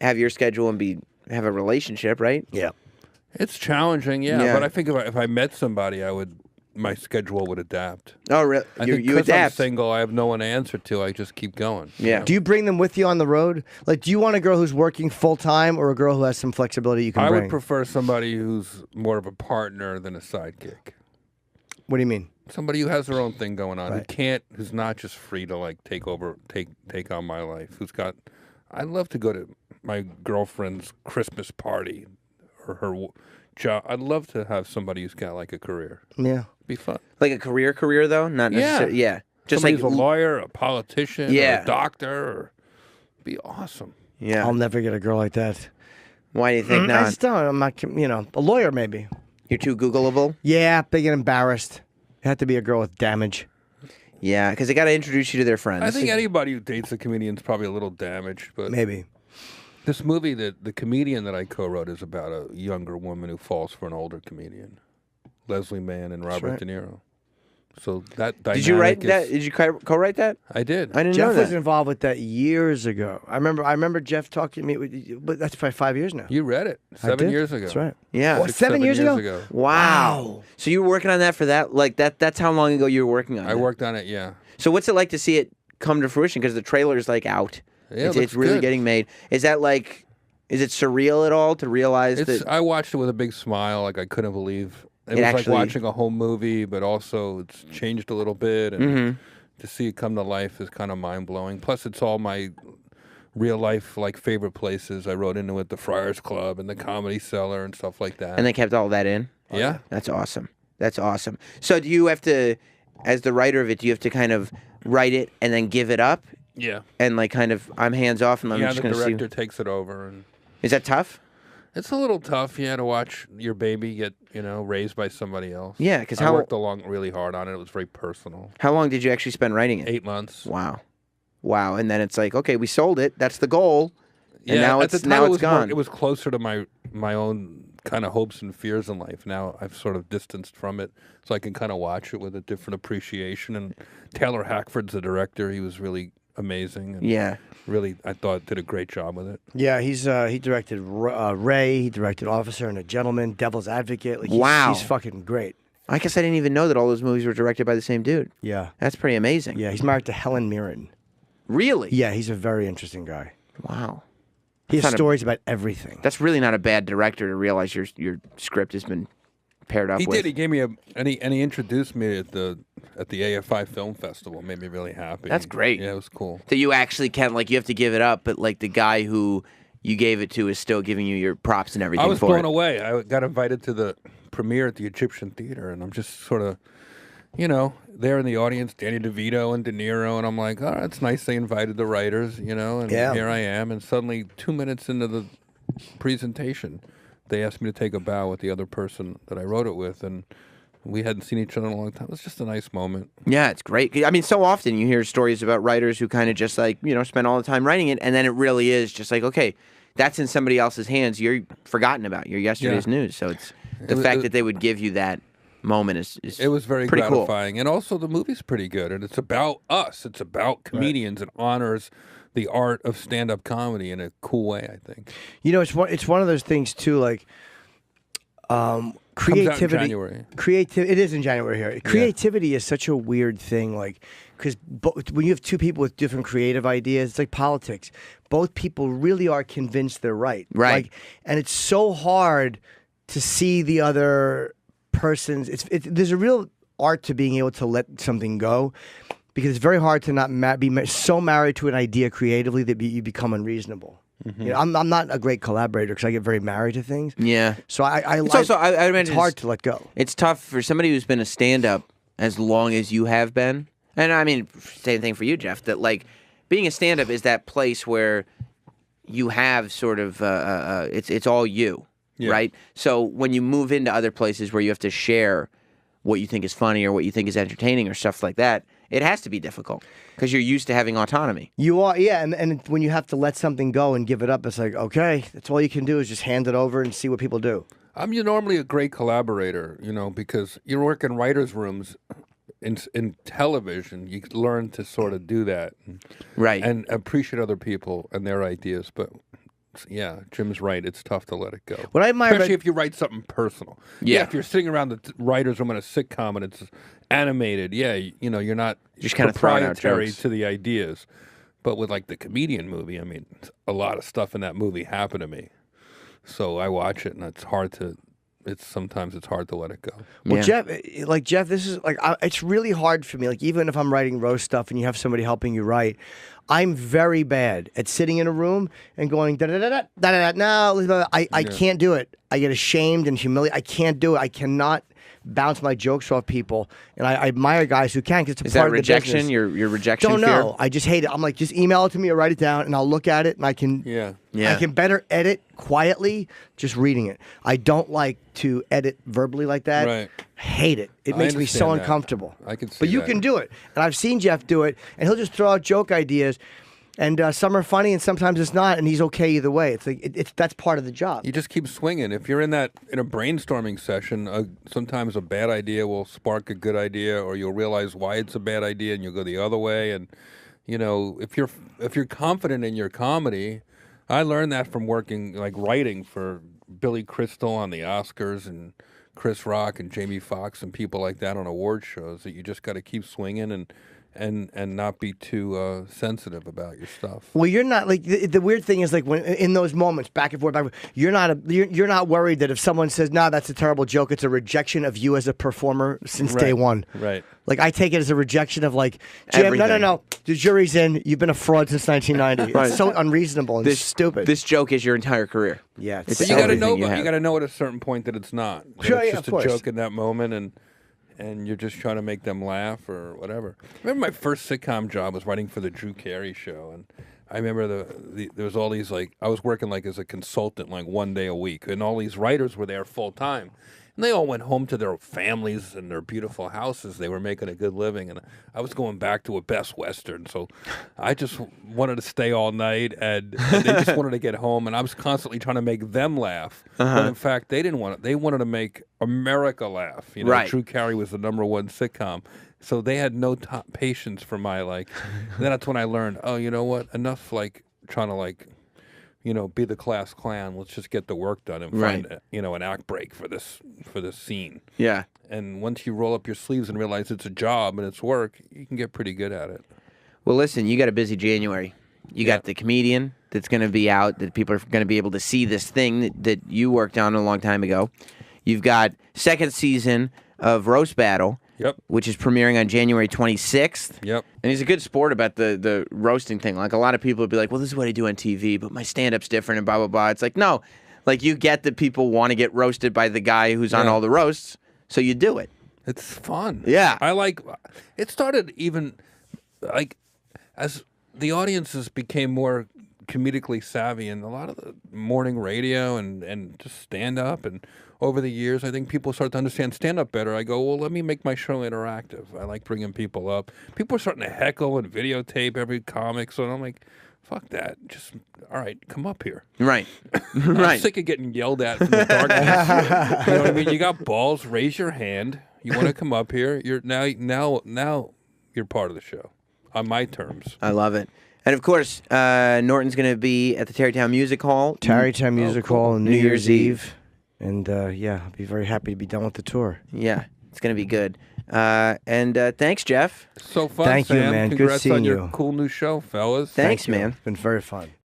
Speaker 1: have your schedule and have a relationship, right?
Speaker 3: Yeah.
Speaker 2: It's challenging, yeah.
Speaker 1: Yeah.
Speaker 2: But I think if I met somebody, my schedule would adapt.
Speaker 1: Oh, really?
Speaker 2: I
Speaker 1: You
Speaker 2: think
Speaker 1: you
Speaker 2: 'cause I'm
Speaker 1: adapt.
Speaker 2: single, I have no one to answer to. I just keep going.
Speaker 1: Yeah.
Speaker 3: Do you bring them with you on the road? Like, do you want a girl who's working full time or a girl who has some flexibility you can
Speaker 2: I
Speaker 3: bring?
Speaker 2: would prefer somebody who's more of a partner than a sidekick.
Speaker 3: What do you mean?
Speaker 2: Somebody who has their own thing going on,
Speaker 3: Right.
Speaker 2: who's not just free to like take on my life. I'd love to go to my girlfriend's Christmas party or her job. I'd love to have somebody who's got like a career.
Speaker 3: Yeah.
Speaker 2: Be fun.
Speaker 1: Like a career though, not necessarily. Yeah. Just
Speaker 2: Somebody
Speaker 1: like
Speaker 2: who's a lawyer, a politician, or
Speaker 1: Yeah.
Speaker 2: a doctor. Be awesome.
Speaker 1: Yeah.
Speaker 3: I'll never get a girl like that.
Speaker 1: Why do you think
Speaker 3: I
Speaker 1: not?
Speaker 3: just don't. I'm not, a lawyer maybe.
Speaker 1: You're too Googleable.
Speaker 3: Yeah, they get embarrassed. It had to be a girl with damage.
Speaker 1: Yeah, because they got to introduce you to their friends.
Speaker 2: I think anybody who dates a comedian is probably a little damaged. But
Speaker 3: Maybe.
Speaker 2: this movie, the comedian that I co-wrote, is about a younger woman who falls for an older comedian, Leslie Mann and Robert
Speaker 3: right.
Speaker 2: De Niro. So that dynamic
Speaker 1: Did you write
Speaker 2: is-
Speaker 1: that? Did you co-write that?
Speaker 2: I did.
Speaker 1: I didn't know
Speaker 3: Jeff
Speaker 1: that.
Speaker 3: was involved with that years ago. I remember Jeff talking to me, but that's probably 5 years now.
Speaker 2: You read it
Speaker 3: I
Speaker 2: 7
Speaker 3: did.
Speaker 2: years ago.
Speaker 3: That's right.
Speaker 1: Yeah.
Speaker 3: What, 7 years ago?
Speaker 1: Wow. So you were working on that for that? Like that's how long ago you were working on it?
Speaker 2: I worked on it. Yeah.
Speaker 1: So what's it like to see it come to fruition? Because the trailer's like out.
Speaker 2: Yeah,
Speaker 1: it's
Speaker 2: looks
Speaker 1: really
Speaker 2: good.
Speaker 1: getting made. Is that like, is it surreal at all to realize that?
Speaker 2: I watched it with a big smile, like I couldn't believe. It
Speaker 1: It
Speaker 2: was
Speaker 1: actually-
Speaker 2: like watching a home movie, but also it's changed a little bit, and
Speaker 1: Mm-hmm.
Speaker 2: to see it come to life is kind of mind blowing. Plus, it's all my real life like favorite places. I wrote into it, the Friars Club and the Comedy Cellar and stuff like that.
Speaker 1: And they kept all that in?
Speaker 2: yeah,
Speaker 1: That's awesome. That's awesome. So do you have to, as the writer of it, do you have to kind of write it and then give it up?
Speaker 2: yeah,
Speaker 1: And like kind of, I'm hands off and I'm
Speaker 2: yeah.
Speaker 1: just
Speaker 2: The
Speaker 1: going to see.
Speaker 2: director takes it over, and
Speaker 1: Is that tough?
Speaker 2: it's a little tough. You had to watch your baby get raised by somebody else.
Speaker 1: Yeah, because
Speaker 2: I worked along really hard on it. It was very personal.
Speaker 1: how long did you actually spend writing it?
Speaker 2: 8 months.
Speaker 1: Wow. Wow. And then it's like, okay, we sold it. That's the goal. And
Speaker 2: Yeah,
Speaker 1: now
Speaker 2: at
Speaker 1: it's
Speaker 2: the time
Speaker 1: now
Speaker 2: it
Speaker 1: it's
Speaker 2: was more-
Speaker 1: gone.
Speaker 2: it was closer to my own kind of hopes and fears in life. Now I've sort of distanced from it, so I can kind of watch it with a different appreciation. And Taylor Hackford's the director. He was really amazing. And
Speaker 1: Yeah.
Speaker 2: really, I thought did a great job with it.
Speaker 3: Yeah, he directed Ray, he directed Officer and a Gentleman, Devil's Advocate. Like,
Speaker 1: Wow.
Speaker 3: He's fucking great.
Speaker 1: I guess I didn't even know that all those movies were directed by the same dude.
Speaker 3: Yeah.
Speaker 1: That's pretty amazing.
Speaker 3: Yeah, he's married to Helen Mirren.
Speaker 1: Really?
Speaker 3: Yeah, he's a very interesting guy.
Speaker 1: Wow.
Speaker 3: He has
Speaker 1: Kind of-
Speaker 3: stories about everything.
Speaker 1: That's really not a bad director to realize your script has been paired up
Speaker 2: He
Speaker 1: with.
Speaker 2: did. He gave me and he introduced me at the AFI Film Festival. Made me really happy.
Speaker 1: That's great.
Speaker 2: Yeah, it was cool.
Speaker 1: So you actually can, like, you have to give it up, but like the guy who you gave it to is still giving you your props and everything
Speaker 2: I was
Speaker 1: for
Speaker 2: blown
Speaker 1: it.
Speaker 2: away. I got invited to the premiere at the Egyptian Theater, and I'm just sort of, you know, there in the audience, Danny DeVito and De Niro, and I'm like, oh, it's nice they invited the writers, you know, and
Speaker 3: Yeah.
Speaker 2: here I am, and suddenly 2 minutes into the presentation, they asked me to take a bow with the other person that I wrote it with, and we hadn't seen each other in a long time. It was just a nice moment.
Speaker 1: Yeah, it's great. I mean, so often you hear stories about writers who kind of just like, you know, spend all the time writing it, and then it really is just like, okay, that's in somebody else's hands. You're forgotten about. You're yesterday's news. So it's the fact that they would give you that moment is
Speaker 2: It was very
Speaker 1: pretty cool.
Speaker 2: gratifying, and also the movie's pretty good, and it's about us. It's about comedians and honors the art of stand-up comedy in a cool way, I think.
Speaker 3: You know, it's one of those things too, like creativity.
Speaker 2: January.
Speaker 3: It is in January here. Creativity is such a weird thing, like because when you have two people with different creative ideas, it's like politics. Both people really are convinced they're right.
Speaker 1: Right.
Speaker 3: Like, and it's so hard to see the other person's. There's a real art to being able to let something go. Because it's very hard to not be so married to an idea creatively that you become unreasonable. You know, I'm not a great collaborator because I get very married to things.
Speaker 1: Yeah.
Speaker 3: So I
Speaker 1: It's also, I imagine
Speaker 3: it's hard to let go.
Speaker 1: It's tough for somebody who's been a stand-up as long as you have been. And I mean, same thing for you, Jeff, that like being a stand-up is that place where you have sort of, it's all you, right? So when you move into other places where you have to share what you think is funny or what you think is entertaining or stuff like that, it has to be difficult because you're used to having autonomy.
Speaker 3: You are, yeah, and when you have to let something go and give it up, it's like, okay, that's all you can do is just hand it over and see what people do.
Speaker 2: You're normally a great collaborator, you know, because you work in writers' rooms in television. You learn to sort of do that,
Speaker 1: Right.
Speaker 2: and appreciate other people and their ideas. But yeah, Jim's right. It's tough to let it go.
Speaker 3: What I admire
Speaker 2: Especially
Speaker 3: about-
Speaker 2: if you write something personal.
Speaker 1: Yeah.
Speaker 2: If you're sitting around the writers' room in a sitcom and it's animated, you know, you're not
Speaker 1: Just kinda throwing out
Speaker 2: proprietary
Speaker 1: jokes.
Speaker 2: to the ideas. But with like the comedian movie, I mean, a lot of stuff in that movie happened to me. So I watch it, and sometimes it's hard to let it go.
Speaker 3: Well,
Speaker 1: Yeah.
Speaker 3: Jeff, this is like it's really hard for me. Like even if I'm writing roast stuff and you have somebody helping you write, I'm very bad at sitting in a room and going da da da da da da. No, I can't do it. I get ashamed and humiliated. I can't do it. I cannot bounce my jokes off people, and I admire guys who can because it's
Speaker 1: Is
Speaker 3: part
Speaker 1: that
Speaker 3: of the
Speaker 1: rejection?
Speaker 3: business.
Speaker 1: Your rejection
Speaker 3: Don't
Speaker 1: fear?
Speaker 3: know. I just hate it. I'm like, just email it to me or write it down, and I'll look at it, and I can.
Speaker 2: Yeah.
Speaker 1: Yeah.
Speaker 3: I can better edit quietly just reading it. I don't like to edit verbally like that.
Speaker 2: Right.
Speaker 3: Hate it. It
Speaker 2: I
Speaker 3: makes me so
Speaker 2: understand that.
Speaker 3: uncomfortable.
Speaker 2: I can see
Speaker 3: But you
Speaker 2: that.
Speaker 3: can do it. And I've seen Jeff do it, and he'll just throw out joke ideas, and some are funny, and sometimes it's not, and he's okay either way. It's like that's part of the job.
Speaker 2: You just keep swinging. If you're in a brainstorming session, sometimes a bad idea will spark a good idea, or you'll realize why it's a bad idea, and you'll go the other way. And you know, if you're confident in your comedy, I learned that from working writing for Billy Crystal on the Oscars and Chris Rock and Jamie Foxx and people like that on award shows. That you just got to keep swinging and not be too sensitive about your stuff.
Speaker 3: Well, you're not like the weird thing is like when in those moments back and forth, you're not worried that if someone says, "Nah, that's a terrible joke," it's a rejection of you as a performer since day one.
Speaker 2: Right.
Speaker 3: Like I take it as a rejection of like, Jim,
Speaker 1: Everything.
Speaker 3: no, the jury's in. You've been a fraud since 1990.
Speaker 1: Right.
Speaker 3: It's so unreasonable and stupid.
Speaker 1: This joke is your entire career.
Speaker 3: Yeah,
Speaker 1: It's
Speaker 2: But you got to
Speaker 1: everything
Speaker 2: know.
Speaker 1: you have.
Speaker 2: You got to know at a certain point that it's not. That
Speaker 3: Sure,
Speaker 2: it's
Speaker 3: yeah,
Speaker 2: just
Speaker 3: of
Speaker 2: a
Speaker 3: course.
Speaker 2: joke in that moment, and you're just trying to make them laugh or whatever. I remember my first sitcom job was writing for the Drew Carey Show, and I remember there was all these I was working as a consultant 1 day a week, and all these writers were there full time. And they all went home to their families and their beautiful houses. They were making a good living, and I was going back to a Best Western. So I just wanted to stay all night, and they just wanted to get home. And I was constantly trying to make them laugh. When in fact, they didn't want it. They wanted to make America laugh. You know,
Speaker 1: Right.
Speaker 2: Drew Carey was the #1 sitcom. So they had no patience for my and then that's when I learned, oh, you know what? Enough trying to be the class clown. Let's just get the work done and
Speaker 1: Right.
Speaker 2: find an act break for this scene.
Speaker 1: Yeah.
Speaker 2: And once you roll up your sleeves and realize it's a job and it's work, you can get pretty good at it.
Speaker 1: Well, listen, you got a busy January. You got the comedian that's going to be out, that people are going to be able to see this thing that you worked on a long time ago. You've got second season of Roast Battle.
Speaker 2: Yep.
Speaker 1: which is premiering on January 26th.
Speaker 2: Yep.
Speaker 1: And he's a good sport about the roasting thing. Like, a lot of people would be like, well, this is what I do on TV, but my stand-up's different and blah, blah, blah. It's like, no. Like, you get that people want to get roasted by the guy who's on
Speaker 2: Yeah.
Speaker 1: all the roasts, so you do it.
Speaker 2: It's fun.
Speaker 1: Yeah.
Speaker 2: I like. It started even like as the audiences became more comedically savvy, and a lot of the morning radio and just stand up, and over the years, I think people start to understand stand up better. I go, well, let me make my show interactive. I like bringing people up. People are starting to heckle and videotape every comic, so I'm like, fuck that. Just all right, come up here.
Speaker 1: Right.
Speaker 2: I'm
Speaker 1: right.
Speaker 2: sick of getting yelled at from the darkness. You know what I mean? You got balls. Raise your hand. You want to come up here? You're now you're part of the show on my terms.
Speaker 1: I love it. And of course, Norton's going to be at the Tarrytown Music Hall.
Speaker 3: Tarrytown Music
Speaker 1: cool.
Speaker 3: Hall on
Speaker 1: New Year's Eve.
Speaker 3: And yeah, I'll be very happy to be done with the tour.
Speaker 1: Yeah, it's going to be good. And thanks, Jeff.
Speaker 2: So fun,
Speaker 3: Thank you,
Speaker 2: Sam.
Speaker 3: man. Good
Speaker 2: Congrats
Speaker 3: seeing
Speaker 2: on your
Speaker 3: you.
Speaker 2: cool new show, fellas.
Speaker 1: Thanks,
Speaker 3: Thank you.
Speaker 1: man.
Speaker 3: It's been very fun.